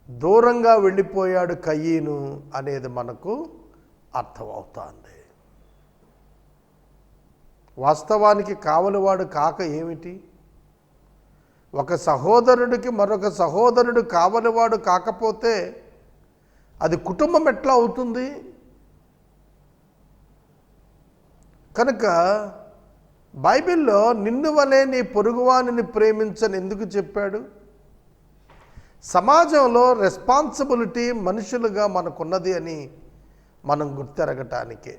దూరంగా వెళ్ళిపోయాడు కయీను అనేది మనకు అర్థమవుతుంది. వాస్తవానికి కావలివాడు కాక ఏమిటి? ఒక సహోదరుడికి మరొక సహోదరుడు కావలివాడు కాకపోతే అది కుటుంబం ఎట్లా అవుతుంది? కనుక బైబిల్లో నిన్ను వలె నీ పొరుగువానిని ప్రేమించని ఎందుకు చెప్పాడు? సమాజంలో రెస్పాన్సిబిలిటీ మనుషులుగా మనకున్నది అని మనం గుర్తెరగటానికే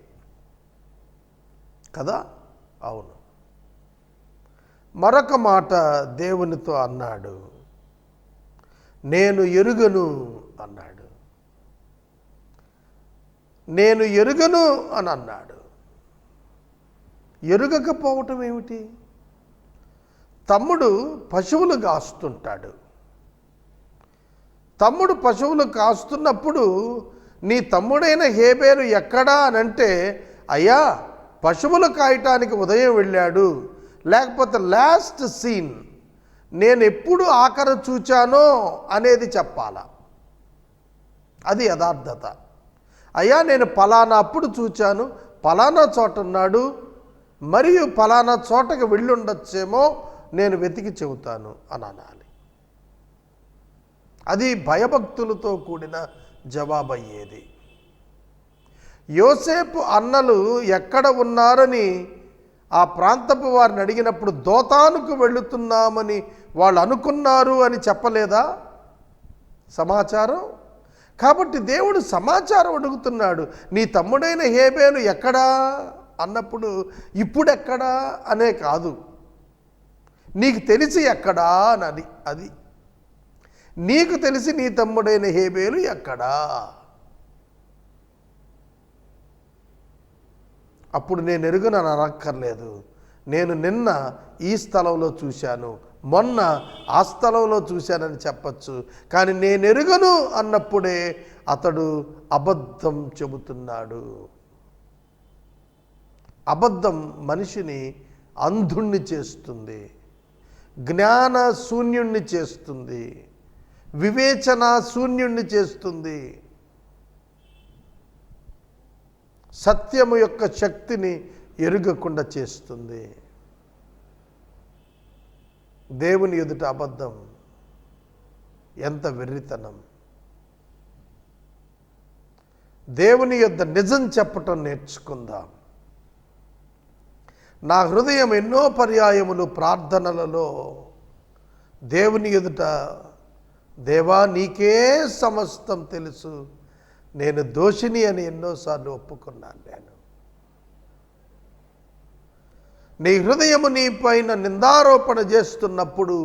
కదా. అవును. మరొక మాట దేవునితో అన్నాడు, నేను ఎరుగను అన్నాడు. నేను ఎరుగను అని అన్నాడు. ఎరుగకపోవటం ఏమిటి? తమ్ముడు పశువులు కాస్తుంటాడు. తమ్ముడు పశువులు కాస్తున్నప్పుడు నీ తమ్ముడైన హేబేలు ఎక్కడా అని అంటే, అయ్యా పశువులు కాయటానికి ఉదయం వెళ్ళాడు, లేకపోతే లాస్ట్ సీన్ నేను ఎప్పుడు ఆఖరు చూచానో అనేది చెప్పాల. అది యథార్థత. అయ్యా నేను పలానా అప్పుడు చూచాను, పలానా చోట ఉన్నాడు, మరియు పలానా చోటకి వెళ్ళుండొచ్చేమో, నేను వెతికి చెబుతాను అని అనాలి. అది భయభక్తులతో కూడిన జవాబయ్యేది. యోసేపు అన్నలు ఎక్కడ ఉన్నారని ఆ ప్రాంతపు వారిని అడిగినప్పుడు దోతానుకు వెళుతున్నామని వాళ్ళు అనుకున్నారు అని చెప్పలేదా సమాచారం? కాబట్టి దేవుడు సమాచారం అడుగుతున్నాడు. నీ తమ్ముడైన హేబేలు ఎక్కడా అన్నప్పుడు ఇప్పుడెక్కడా అనే కాదు, నీకు తెలిసి ఎక్కడా అని. అది నీకు తెలిసి నీ తమ్ముడైన హేబేలు ఎక్కడా, అప్పుడు నేను ఎరుగునని అనక్కర్లేదు. నేను నిన్న ఈ స్థలంలో చూశాను, మొన్న ఆ స్థలంలో చూశానని చెప్పచ్చు. కానీ నేను ఎరుగను అన్నప్పుడే అతడు అబద్ధం చెబుతున్నాడు. అబద్ధం మనిషిని అంధుణ్ణి చేస్తుంది, జ్ఞాన శూన్యుణ్ణి చేస్తుంది, వివేచన శూన్యుణ్ణి చేస్తుంది, సత్యము యొక్క శక్తిని ఎరుగకుండా చేస్తుంది. దేవుని ఎదుట అబద్ధం ఎంత వెర్రితనం. దేవుని యొద్ద నిజం చెప్పటం నేర్చుకుందాం. నా హృదయం ఎన్నో పర్యాయములు ప్రార్థనలలో దేవుని ఎదుట, దేవా నీకే సమస్తం తెలుసు, నేను దోషిని అని ఎన్నోసార్లు ఒప్పుకున్నాను. నేను నీ హృదయము నీ పైన నిందారోపణ చేస్తున్నప్పుడు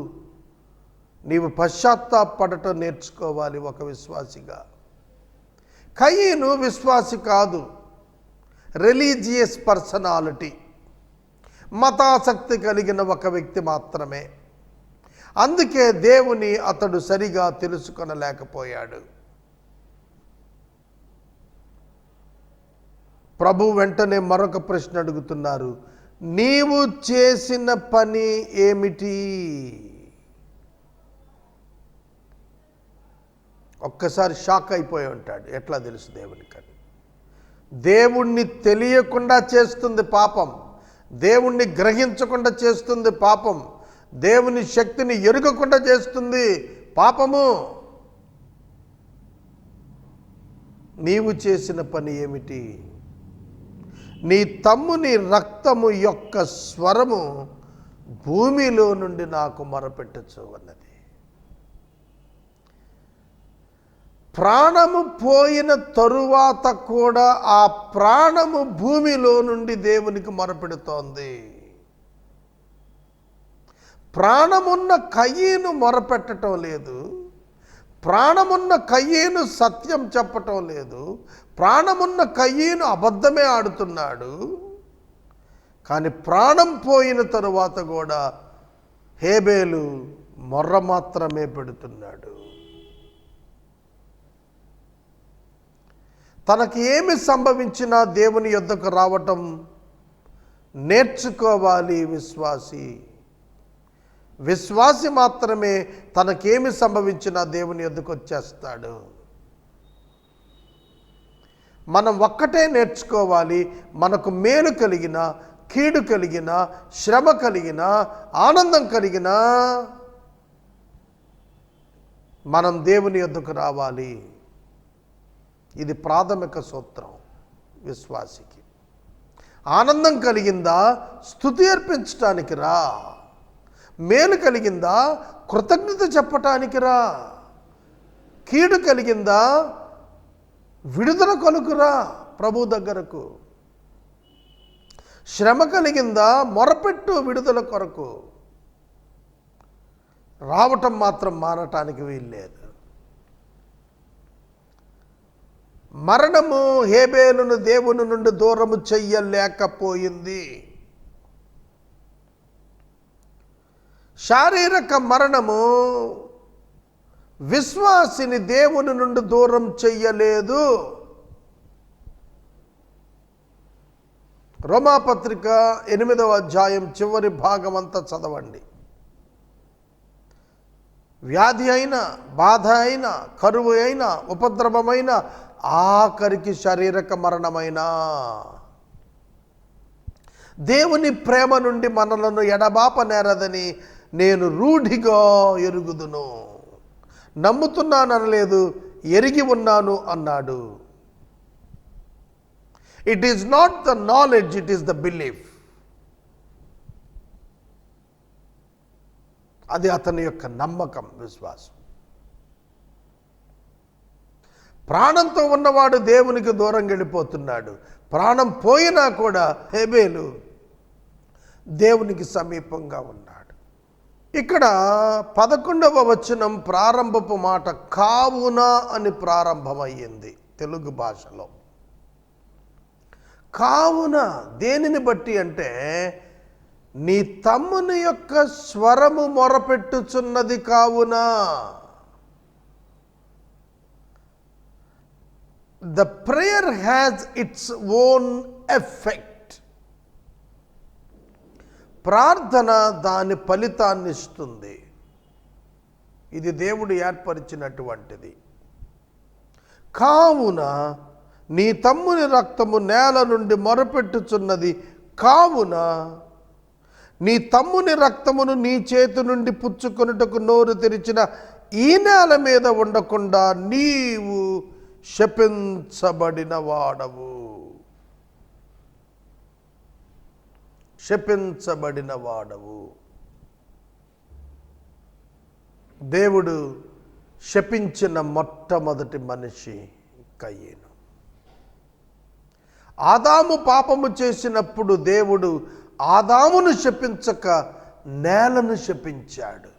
నీవు పశ్చాత్తాపడటం నేర్చుకోవాలి ఒక విశ్వాసిగా. కయీను విశ్వాసి కాదు, రిలీజియస్ పర్సనాలిటీ, మతాసక్తి కలిగిన ఒక వ్యక్తి మాత్రమే. అందుకే దేవుని అతడు సరిగా తెలుసుకొనలేకపోయాడు. ప్రభు వెంటనే మరొక ప్రశ్న అడుగుతున్నారు, నీవు చేసిన పని ఏమిటి? ఒక్కసారి షాక్ అయిపోయి ఉంటాడు. ఎట్లా తెలుసు దేవునికని? దేవుణ్ణి తెలియకుండా చేస్తుంది పాపం, దేవుణ్ణి గ్రహించకుండా చేస్తుంది పాపం, దేవుని శక్తిని ఎరుగకుండా చేస్తుంది పాపము. నీవు చేసిన పని ఏమిటి? నీ తమ్ముని రక్తము యొక్క స్వరము భూమిలో నుండి నాకు మొరపెట్టచ్చు అన్నది. ప్రాణము పోయిన తరువాత కూడా ఆ ప్రాణము భూమిలో నుండి దేవునికి మొరపెడుతోంది. ప్రాణమున్న కయీను మొరపెట్టడం లేదు, ప్రాణమున్న కయీను సత్యం చెప్పటం లేదు, ప్రాణమున్న కయీను అబద్ధమే ఆడుతున్నాడు. కానీ ప్రాణం పోయిన తరువాత కూడా హేబేలు మొర్ర మాత్రమే పెడుతున్నాడు. తనకి ఏమి సంభవించినా దేవుని యొద్దకు రావటం నేర్చుకోవాలి విశ్వాసి. విశ్వాసి మాత్రమే తనకేమి సంభవించినా దేవుని యొద్దకు వచ్చేస్తాడు. మనం ఒక్కటే నేర్చుకోవాలి, మనకు మేలు కలిగిన, కీడు కలిగిన, శ్రమ కలిగిన, ఆనందం కలిగిన మనం దేవుని యొద్దకు రావాలి. ఇది ప్రాథమిక సూత్రం విశ్వాసికి. ఆనందం కలిగిందా స్తుతి అర్పించటానికి రా, మేలు కలిగిందా కృతజ్ఞత చెప్పటానికి రా, కీడు కలిగిందా విడుదల కొనుకురా ప్రభు దగ్గరకు, శ్రమ కలిగిందా మొరపెట్టు విడుదల కొరకు. రావటం మాత్రం మానటానికి వీల్లేదు. మరణము హేబేలును దేవుని నుండి దూరము చెయ్యలేకపోయింది. శారీరక మరణము విశ్వాసిని దేవుని నుండి దూరం చెయ్యలేదు. రోమాపత్రిక 8వ అధ్యాయం చివరి భాగం అంతా చదవండి. వ్యాధి అయినా, బాధ అయినా, కరువు అయినా, ఉపద్రవమైన, ఆఖరికి శారీరక మరణమైనా దేవుని ప్రేమ నుండి మనలను ఎడబాపనేరదని నేను రూఢిగా ఎరుగుదును. నమ్ముతున్నాననలేదు, ఎరిగి ఉన్నాను అన్నాడు. It is not the knowledge, it is the belief. అది అతని యొక్క నమ్మకం, విశ్వాసం. ప్రాణంతో ఉన్నవాడు దేవునికి దూరం వెళ్ళిపోతున్నాడు. ప్రాణం పోయినా కూడా హేబేలు దేవునికి సమీపంగా ఉన్నాడు. ఇక్కడ 11వ వచనం ప్రారంభపు మాట కావున అని ప్రారంభమయ్యింది తెలుగు భాషలో. కావున దేనిని బట్టి అంటే, నీ తమ్ముని యొక్క స్వరము మొరపెట్టుచున్నది కావున. The prayer has its own effect. ప్రార్థన దాని ఫలితాన్ని ఇస్తుంది. ఇది దేవుడు ఏర్పరిచినటువంటిది. కావున నీ తమ్ముని రక్తము నేల నుండి మొరపెట్టుచున్నది కావున నీ తమ్ముని రక్తమును నీ చేతి నుండి పుచ్చుకొనుటకు నోరు తెరిచిన ఈ నేల మీద ఉండకుండా నీవు శపించబడిన వాడవు. శపించబడిన వాడవు. దేవుడు శపించిన మొట్టమొదటి మనిషి కయీను. ఆదాము పాపము చేసినప్పుడు దేవుడు ఆదామును శపించక నేలను శపించాడు.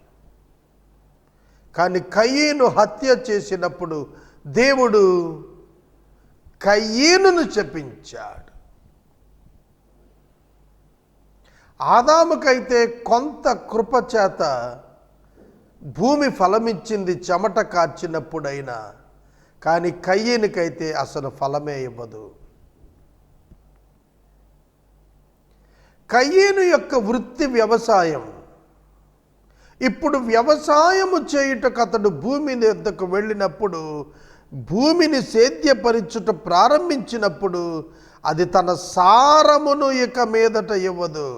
కానీ కయీను హత్య చేసినప్పుడు దేవుడు కయీనును శపించాడు. ఆదాముకైతే కొంత కృపచేత భూమి ఫలమిచ్చింది చెమట కార్చినప్పుడైనా, కానీ కయీనుకైతే అసలు ఫలమే ఇవ్వదు. కయీను యొక్క వృత్తి వ్యవసాయం. ఇప్పుడు వ్యవసాయము చేయుటకు అతడు భూమి వద్దకు వెళ్ళినప్పుడు, భూమిని సేద్యపరచుట ప్రారంభించినప్పుడు అది తన సారమును ఇక మీదట ఇవ్వదు.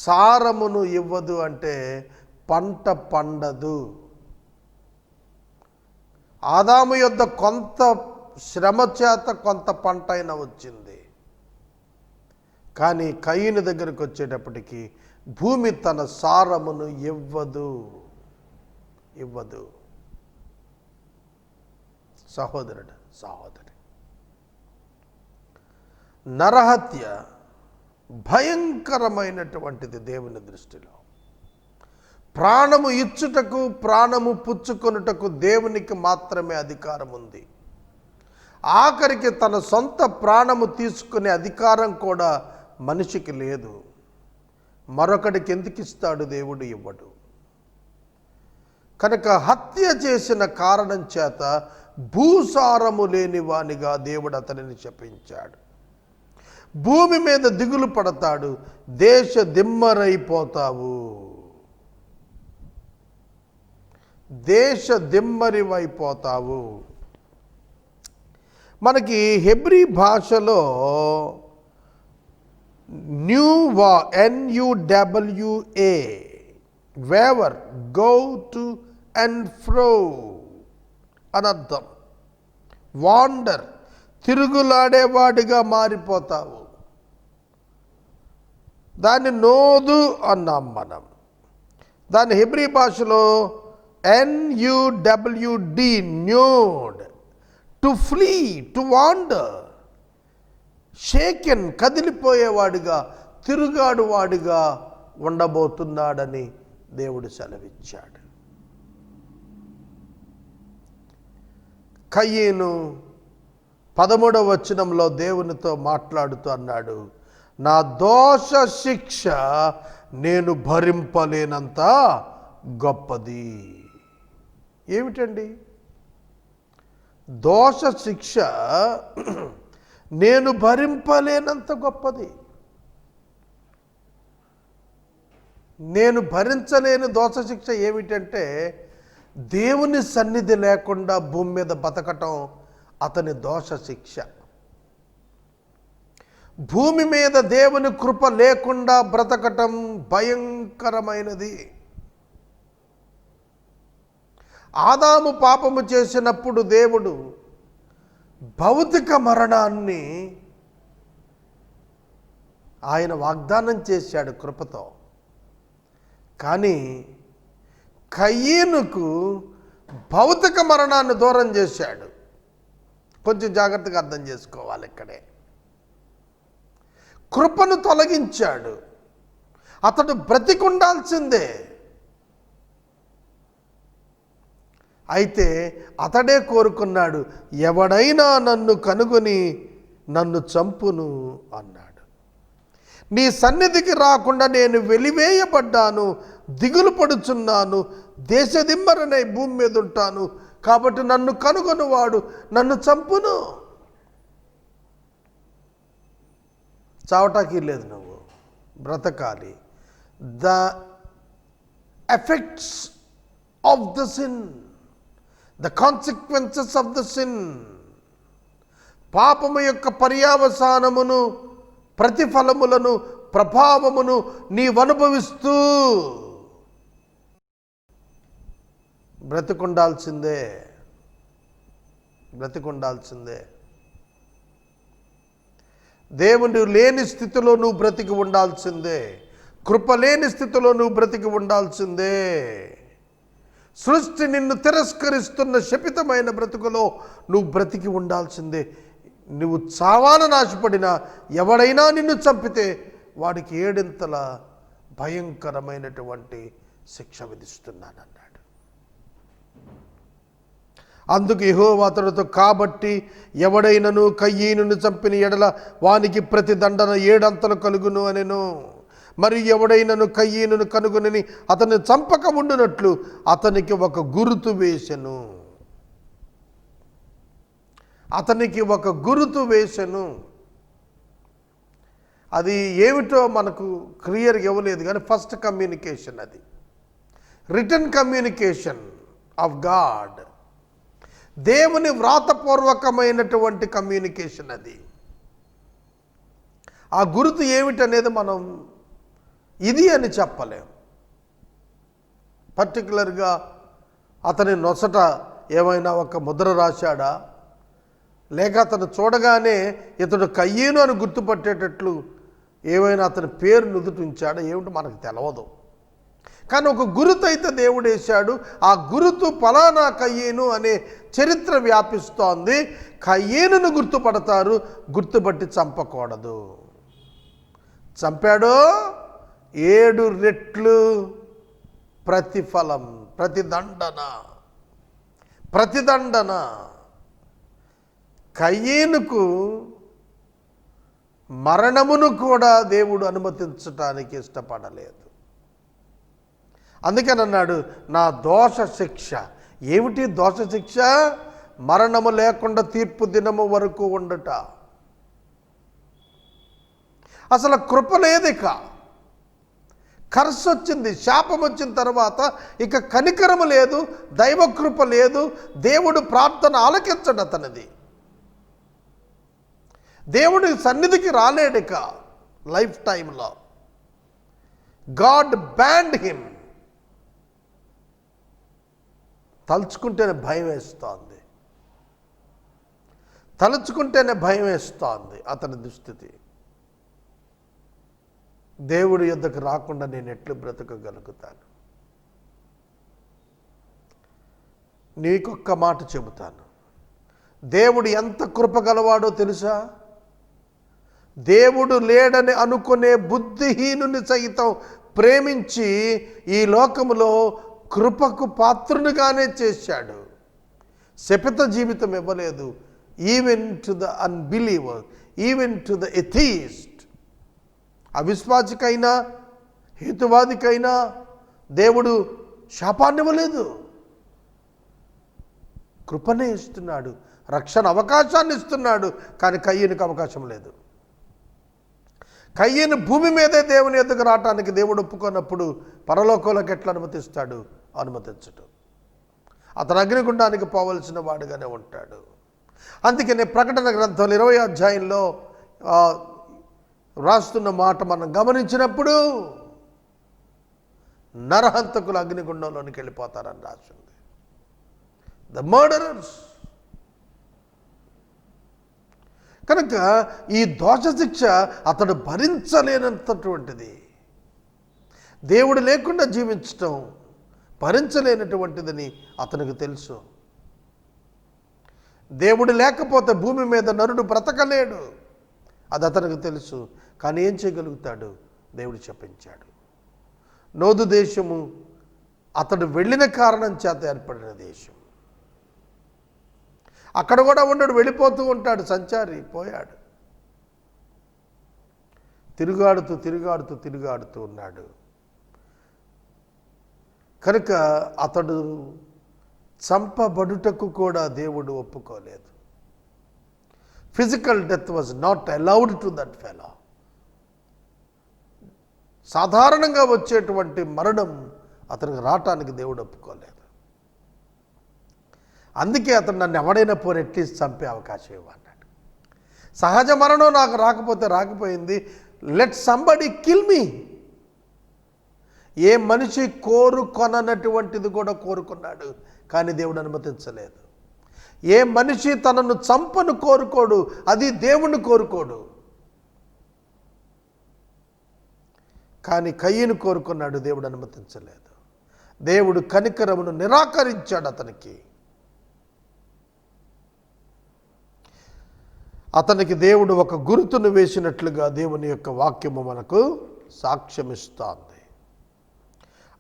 సారమును ఇవ్వదు అంటే పంట పండదు. ఆదాము యొద్ద కొంత శ్రమ చేత కొంత పంట అయినా వచ్చింది. కానీ కయీను దగ్గరకు వచ్చేటప్పటికి భూమి తన సారమును ఇవ్వదు. సహోదరుడు, సహోదరి, నరహత్య భయంకరమైనటువంటిది దేవుని దృష్టిలో. ప్రాణము ఇచ్చుటకు, ప్రాణము పుచ్చుకొనుటకు దేవునికి మాత్రమే అధికారం ఉంది. ఆఖరికి తన సొంత ప్రాణము తీసుకునే అధికారం కూడా మనిషికి లేదు. మరొకడికి ఎందుకు ఇస్తాడు? దేవుడు ఇవ్వడు. కనుక హత్య చేసిన కారణం చేత భూసారము లేని వానిగా దేవుడు అతనిని శపించాడు. భూమి మీద దిగులు పడతాడు. దేశ దిమ్మరైపోతావు. దేశ దిమ్మరివైపోతావు. మనకి హెబ్రీ భాషలో NUWA waiver, go to and fro అనర్థం. వాండర్, తిరుగులాడేవాడిగా మారిపోతావు. దాన్ని నోదు అన్నాం మనం. దాని హెబ్రీ భాషలో NUWD, న్యూడ్, to flee, to wander. Shaken, కదిలిపోయేవాడిగా, తిరుగాడువాడిగా ఉండబోతున్నాడని దేవుడు సెలవిచ్చాడు. కయీను 13వ వచనంలో దేవునితో మాట్లాడుతూ అన్నాడు, నా దోష శిక్ష నేను భరింపలేనంత గొప్పది. ఏమిటండి దోష శిక్ష? నేను భరింపలేనంత గొప్పది. నేను భరించలేని దోష శిక్ష ఏమిటంటే దేవుని సన్నిధి లేకుండా భూమి మీద బతకటం అతని దోష శిక్ష. భూమి మీద దేవుని కృప లేకుండా బ్రతకటం భయంకరమైనది. ఆదాము పాపము చేసినప్పుడు దేవుడు భౌతిక మరణాన్ని ఆయన వాగ్దానం చేశాడు కృపతో. కానీ కయీనుకు భౌతిక మరణాన్ని దూరం చేశాడు. కొంచెం జాగ్రత్తగా అర్థం చేసుకోవాలి. ఇక్కడే కృపను తొలగించాడు. అతడు బ్రతికుండాల్సిందే. అయితే అతడే కోరుకున్నాడు, ఎవడైనా నన్ను కనుగొని నన్ను చంపును అన్నాడు. నీ సన్నిధికి రాకుండా నేను వెలివేయబడ్డాను, దిగులు పడుచున్నాను, దేశదిమ్మరనై భూమి మీద ఉంటాను, కాబట్టి నన్ను కనుగొనువాడు నన్ను చంపును. చావటానికి లేదు, నువ్వు బ్రతకాలి. The effects of the sin, the consequences of the sin, పాపము యొక్క పర్యావసానమును, ప్రతిఫలములను, ప్రభావమును నీవనుభవిస్తూ బ్రతికుండాల్సిందే. దేవుడు లేని స్థితిలో నువ్వు బ్రతికి ఉండాల్సిందే. కృప లేని స్థితిలో నువ్వు బ్రతికి ఉండాల్సిందే. సృష్టి నిన్ను తిరస్కరిస్తున్న శపితమైన బ్రతుకులో నువ్వు బ్రతికి ఉండాల్సిందే. నువ్వు చావాలని ఆశపడినా ఎవడైనా నిన్ను చంపితే వాడికి ఏడింతల భయంకరమైనటువంటి శిక్ష విధిస్తున్నానన్నాడు. అందుకు యెహోవా అతనితో, కాబట్టి ఎవడైనను కయీనును చంపిన ఎడల వానికి ప్రతి దండన 7 అంతలు కలుగును అనెను. మరియు ఎవడైనను కయీనును కనుగొని అతన్ని చంపక ఉండునట్లు అతనికి ఒక గురుతు వేసెను. అది ఏమిటో మనకు క్లియర్గా ఇవ్వలేదు, కానీ ఫస్ట్ కమ్యూనికేషన్, అది రిటర్న్ కమ్యూనికేషన్ ఆఫ్ గాడ్, దేవుని వ్రాతపూర్వకమైనటువంటి కమ్యూనికేషన్. అది ఆ గుర్తు ఏమిటనేది మనం ఇది అని చెప్పలేం. పర్టికులర్గా అతని నొసట ఏమైనా ఒక ముద్ర రాశాడా, లేక అతను చూడగానే ఇతడు కయ్యేను అని గుర్తుపట్టేటట్లు ఏమైనా అతని పేరు నుదుటి ఉంచాడా, ఏమిటో మనకు తెలవదు. కానీ ఒక గురుతు అయితే దేవుడు వేశాడు. ఆ గురుతు ఫలానా కయ్యేను అనే చరిత్ర వ్యాపిస్తోంది. కయ్యేనును గుర్తుపడతారు, గుర్తుపట్టి చంపకూడదు. చంపాడో 7 రెట్లు ప్రతిఫలం, ప్రతిదండన. కయ్యేనుకు మరణమును కూడా దేవుడు అనుమతించటానికి ఇష్టపడలేదు. అందుకని అన్నాడు, నా దోష శిక్ష. ఏమిటి దోష శిక్ష? మరణము లేకుండా తీర్పు దినము వరకు ఉండట. అసలు కృప లేదు, ఇక కర్స్ వచ్చింది, శాపం వచ్చిన తర్వాత ఇక కనికరము లేదు, దైవకృప లేదు. దేవుడు ప్రార్థన ఆలకించడు అతనిది. దేవుడి సన్నిధికి రాలేడు ఇక లైఫ్ టైంలో. God banned him. తలుచుకుంటేనే భయం వేస్తోంది అతని దుస్థితి. దేవుడి యొద్దకు రాకుండా నేను ఎట్లు బ్రతకగలుగుతాను? నీకొక్క మాట చెబుతాను, దేవుడు ఎంత కృపగలవాడో తెలుసా? దేవుడు లేడని అనుకునే బుద్ధిహీనుని సైతం ప్రేమించి ఈ లోకములో కృపకు పాత్రునిగానే చేశాడు. శపిత జీవితం ఇవ్వలేదు. Even to the unbeliever, even to the atheist, అవిశ్వాసికైనా హేతువాదికైనా దేవుడు శాపాన్ని ఇవ్వలేదు, కృపనే ఇస్తున్నాడు, రక్షణ అవకాశాన్ని ఇస్తున్నాడు. కానీ కయ్యేనుకు అవకాశం లేదు. కయ్యను భూమి మీదే దేవుని ఎదుగు రావటానికి దేవుడు ఒప్పుకున్నప్పుడు పరలోకంలోకి ఎట్లా అనుమతిస్తాడు? అనుమతించడు. అతను అగ్నిగుండానికి పోవలసిన వాడుగానే ఉంటాడు. అందుకనే ప్రకటన గ్రంథంలో 20వ అధ్యాయంలో రాస్తున్న మాట మనం గమనించినప్పుడు నరహంతకులు అగ్నిగుండంలోనికి వెళ్ళిపోతారని రాసింది. The murderers. కనుక ఈ దోష శిక్ష అతడు భరించలేనంతటువంటిది. దేవుడు లేకుండా జీవించటం భరించలేనటువంటిదని అతనికి తెలుసు. దేవుడు లేకపోతే భూమి మీద నరుడు బ్రతకలేడు, అది అతనికి తెలుసు. కానీ ఏం చేయగలుగుతాడు? దేవుడు చెప్పించాడు. నోదు దేశము అతడు వెళ్ళిన కారణం చేత ఏర్పడిన దేశం. అక్కడ కూడా ఉండడు, వెళ్ళిపోతూ ఉంటాడు, సంచారి పోయాడు. తిరుగాడుతూ తిరుగాడుతూ తిరుగాడుతూ ఉన్నాడు. కనుక అతడు చంపబడుటకు కూడా దేవుడు ఒప్పుకోలేదు. Physical death was not allowed to that fellow. సాధారణంగా వచ్చేటువంటి మరణం అతనికి రావటానికి దేవుడు ఒప్పుకోలేదు. అందుకే అతను నన్ను ఎవడైనా పోరు అట్లీస్ట్ చంపే అవకాశం ఇవ్వన్నాడు. సహజ మరణం నాకు రాకపోతే రాకపోయింది, లెట్ సంబడి కిల్ మీ. ఏ మనిషి కోరుకొననటువంటిది కూడా కోరుకున్నాడు, కానీ దేవుడు అనుమతించలేదు. ఏ మనిషి తనను చంపను కోరుకోడు, అది దేవుణ్ణి కోరుకోడు. కానీ కయ్యను కోరుకున్నాడు, దేవుడు అనుమతించలేదు. దేవుడు కనికరమును నిరాకరించాడు అతనికి. అతనికి దేవుడు ఒక గుర్తును వేసినట్లుగా దేవుని యొక్క వాక్యము మనకు సాక్ష్యమిస్తోంది.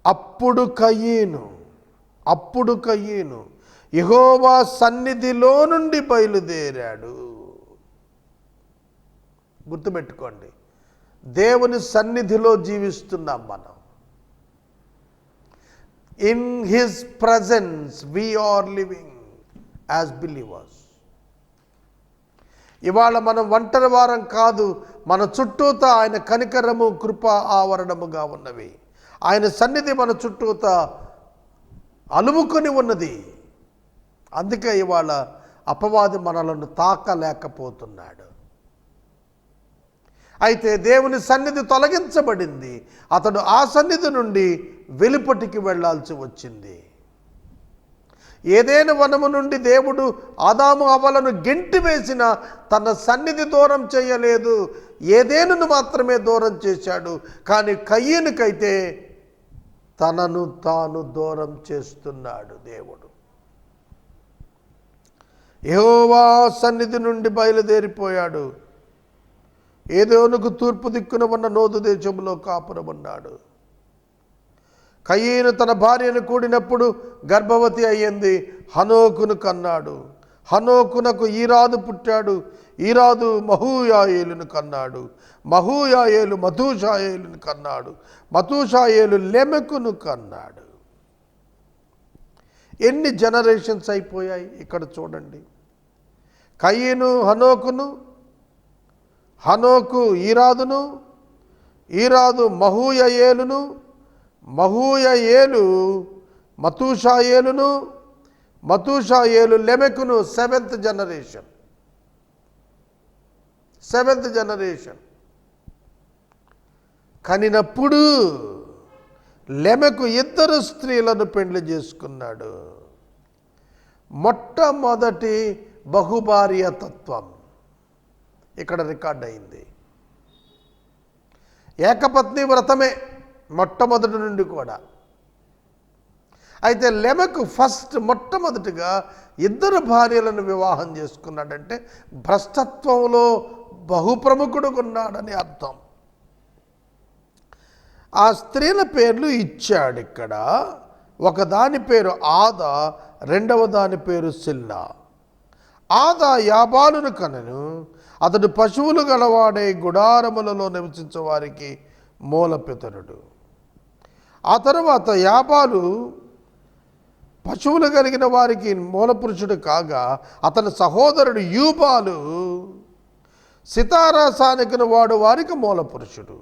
అప్పుడు కయ్యను యెహోవా సన్నిధిలో నుండి బయలుదేరాడు. గుర్తుపెట్టుకోండి, దేవుని సన్నిధిలో జీవిస్తున్నాం మనం. In his presence we are living as believers. ఇవాళ మనం ఒంటరి వారం కాదు, మన చుట్టూతా ఆయన కనికరము కృప ఆవరణముగా ఉన్నవి. ఆయన సన్నిధి మన చుట్టూతా అలుముకొని ఉన్నది. అందుకే ఇవాళ అపవాది మనలను తాకలేకపోతున్నాడు. అయితే దేవుని సన్నిధి తొలగించబడింది. అతడు ఆ సన్నిధి నుండి వెలుపటికి వెళ్ళాల్సి వచ్చింది. ఏదైనా వనము నుండి దేవుడు ఆదాము హవ్వలను గెంటి వేసిన తన సన్నిధి దూరం చేయలేదు, ఏదేనును మాత్రమే దూరం చేశాడు. కానీ కయ్యనుకైతే తనను తాను దూరం చేస్తున్నాడు దేవుడు. యెహోవా సన్నిధి నుండి బయలుదేరిపోయాడు. ఏదోనుకు తూర్పు దిక్కున ఉన్న నోదు దేశంలో కాపురమున్నాడు. కయ్యను తన భార్యను కూడినప్పుడు గర్భవతి అయ్యింది, హనోకును కన్నాడు. హనోకునకు ఈరాదు పుట్టాడు. ఈరాదు మహూయాయేలును కన్నాడు. మహూయాయేలు మతూషాయేలును కన్నాడు. మతూషాయేలు లెమెకును కన్నాడు. ఎన్ని జనరేషన్స్ అయిపోయాయి ఇక్కడ చూడండి. కయ్యను హనోకును, హనోకు ఈరాదును, ఈరాదు మహూయాయేలును, మహూయాయేలు మతూషాయేలును, మతూషాయేలు లెమెకును. Seventh generation. కనినప్పుడు లెమెకు 2 స్త్రీలను పెండ్లి చేసుకున్నాడు. మొట్టమొదటి బహుభార్య తత్వం ఇక్కడ రికార్డ్ అయింది. ఏకపత్ని వ్రతమే మొట్టమొదటి నుండి కూడా. అయితే లెమెకు మొట్టమొదటిగా 2 భార్యలను వివాహం చేసుకున్నాడంటే భ్రష్టత్వంలో బహుప్రముఖుడు ఉన్నాడని అర్థం. ఆ స్త్రీల పేర్లు ఇచ్చాడు ఇక్కడ. ఒకదాని పేరు ఆదా, రెండవ దాని పేరు సిల్లా. ఆదా యాబాలును కనెను. అతడు పశువులు గలవాడే గుడారములలో నివసించే వారికి మూలపితరుడు. ఆ తరువాత యాబాలు పశువులు కలిగిన వారికి మూలపురుషుడు కాగా, అతని సహోదరుడు యూబాలు సితారా సానికను వాడు వారికి మూల పురుషుడు.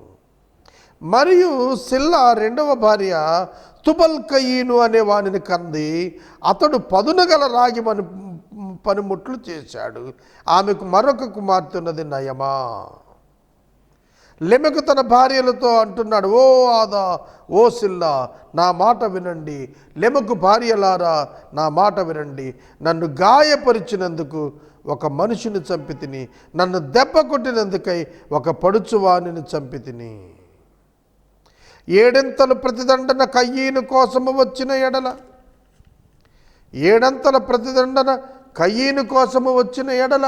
మరియు సిల్లా రెండవ భార్య తుబల్ కయీను అనే వానిని కంది. అతడు పదునగల రాగి పనిముట్లు చేశాడు. ఆమెకు మరొక కుమార్తె ఉన్నది నయమా. లెమెకు తన భార్యలతో అంటున్నాడు, ఓ ఆదా, ఓ సిల్లా, నా మాట వినండి. లెమెకు భార్యలారా, నా మాట వినండి. నన్ను గాయపరిచినందుకు ఒక మనిషిని చంపితిని, నన్ను దెబ్బ కొట్టినందుకై ఒక పడుచువాణిని చంపితిని. ఏడంతల ప్రతిదండన కయీను కోసము వచ్చిన ఎడల, ఏడంతల ప్రతిదండన కయీను కోసము వచ్చిన ఎడల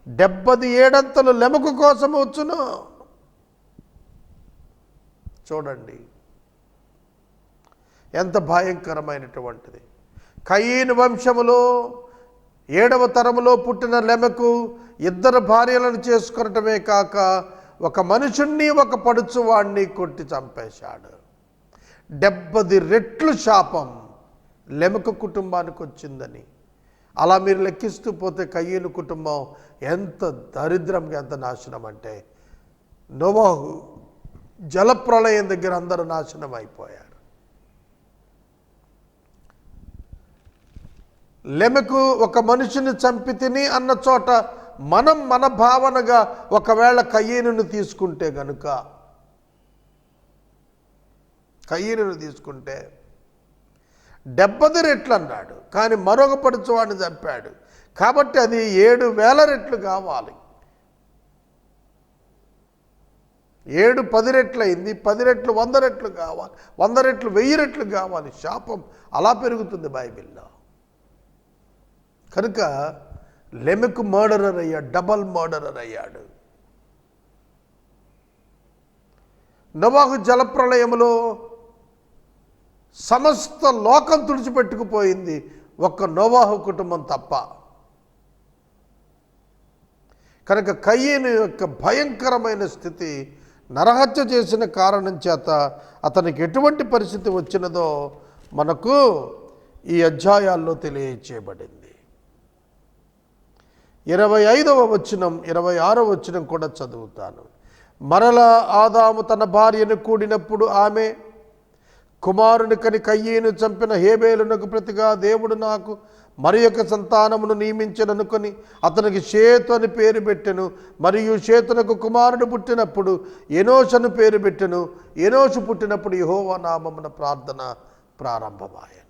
77 లెమెకు కోసము వచ్చును. చూడండి ఎంత భయంకరమైనటువంటిది. కయీను వంశములో 7వ తరములో పుట్టిన లెమెకు 2 భార్యలను చేసుకొనటమే కాక ఒక మనుషుణ్ణి ఒక పడుచువాణ్ణి కొట్టి చంపేశాడు. 70 రెట్లు శాపం లెమెకు కుటుంబానికి వచ్చిందని. అలా మీరు లెక్కిస్తూ పోతే కయీను కుటుంబం ఎంత దరిద్రంగా, ఎంత నాశనం అంటే, నోవాహు జలప్రళయం దగ్గర అందరూ నాశనం అయిపోయారు. లెమెకు ఒక మనిషిని చంపి తిని అన్న చోట మనం మన భావనగా ఒకవేళ కయీనును తీసుకుంటే గనుక, కయీనును తీసుకుంటే 70 రెట్లు అన్నాడు, కానీ మరొక పడుచువాడిని చంపాడు కాబట్టి అది 7,000 రెట్లు కావాలి. 7 10 రెట్లు అయింది, 10 రెట్లు 100 రెట్లు కావాలి, 100 రెట్లు 1000 రెట్లు కావాలి. శాపం అలా పెరుగుతుంది బైబిల్లో. కనుక లెమెకు మర్డరర్ అయ్యాడు, డబల్ మర్డరర్ అయ్యాడు. నోవాహు జలప్రళయములో సమస్త లోకం తుడిచిపెట్టుకుపోయింది, ఒక్క నోవాహు కుటుంబం తప్ప. కనుక కయీను యొక్క భయంకరమైన స్థితి, నరహత్య చేసిన కారణం చేత అతనికి ఎటువంటి పరిస్థితి వచ్చినదో మనకు ఈ అధ్యాయాల్లో తెలియచేయబడింది. 25వ వచనం 26వ వచనం కూడా చదువుతాను. మరలా ఆదాము తన భార్యను కూడినప్పుడు ఆమె కుమారుని కని కయ్యేను చంపిన హేబేలునకు ప్రతిగా దేవుడు నాకు మరి యొక్క సంతానమును నియమించననుకొని అతనికి షేతు అని పేరు పెట్టెను. మరియు షేతునకు కుమారుడు పుట్టినప్పుడు ఎనోషను పేరు పెట్టెను. ఎనోషు పుట్టినప్పుడు యెహోవా నామమున ప్రార్థన ప్రారంభమాయెను.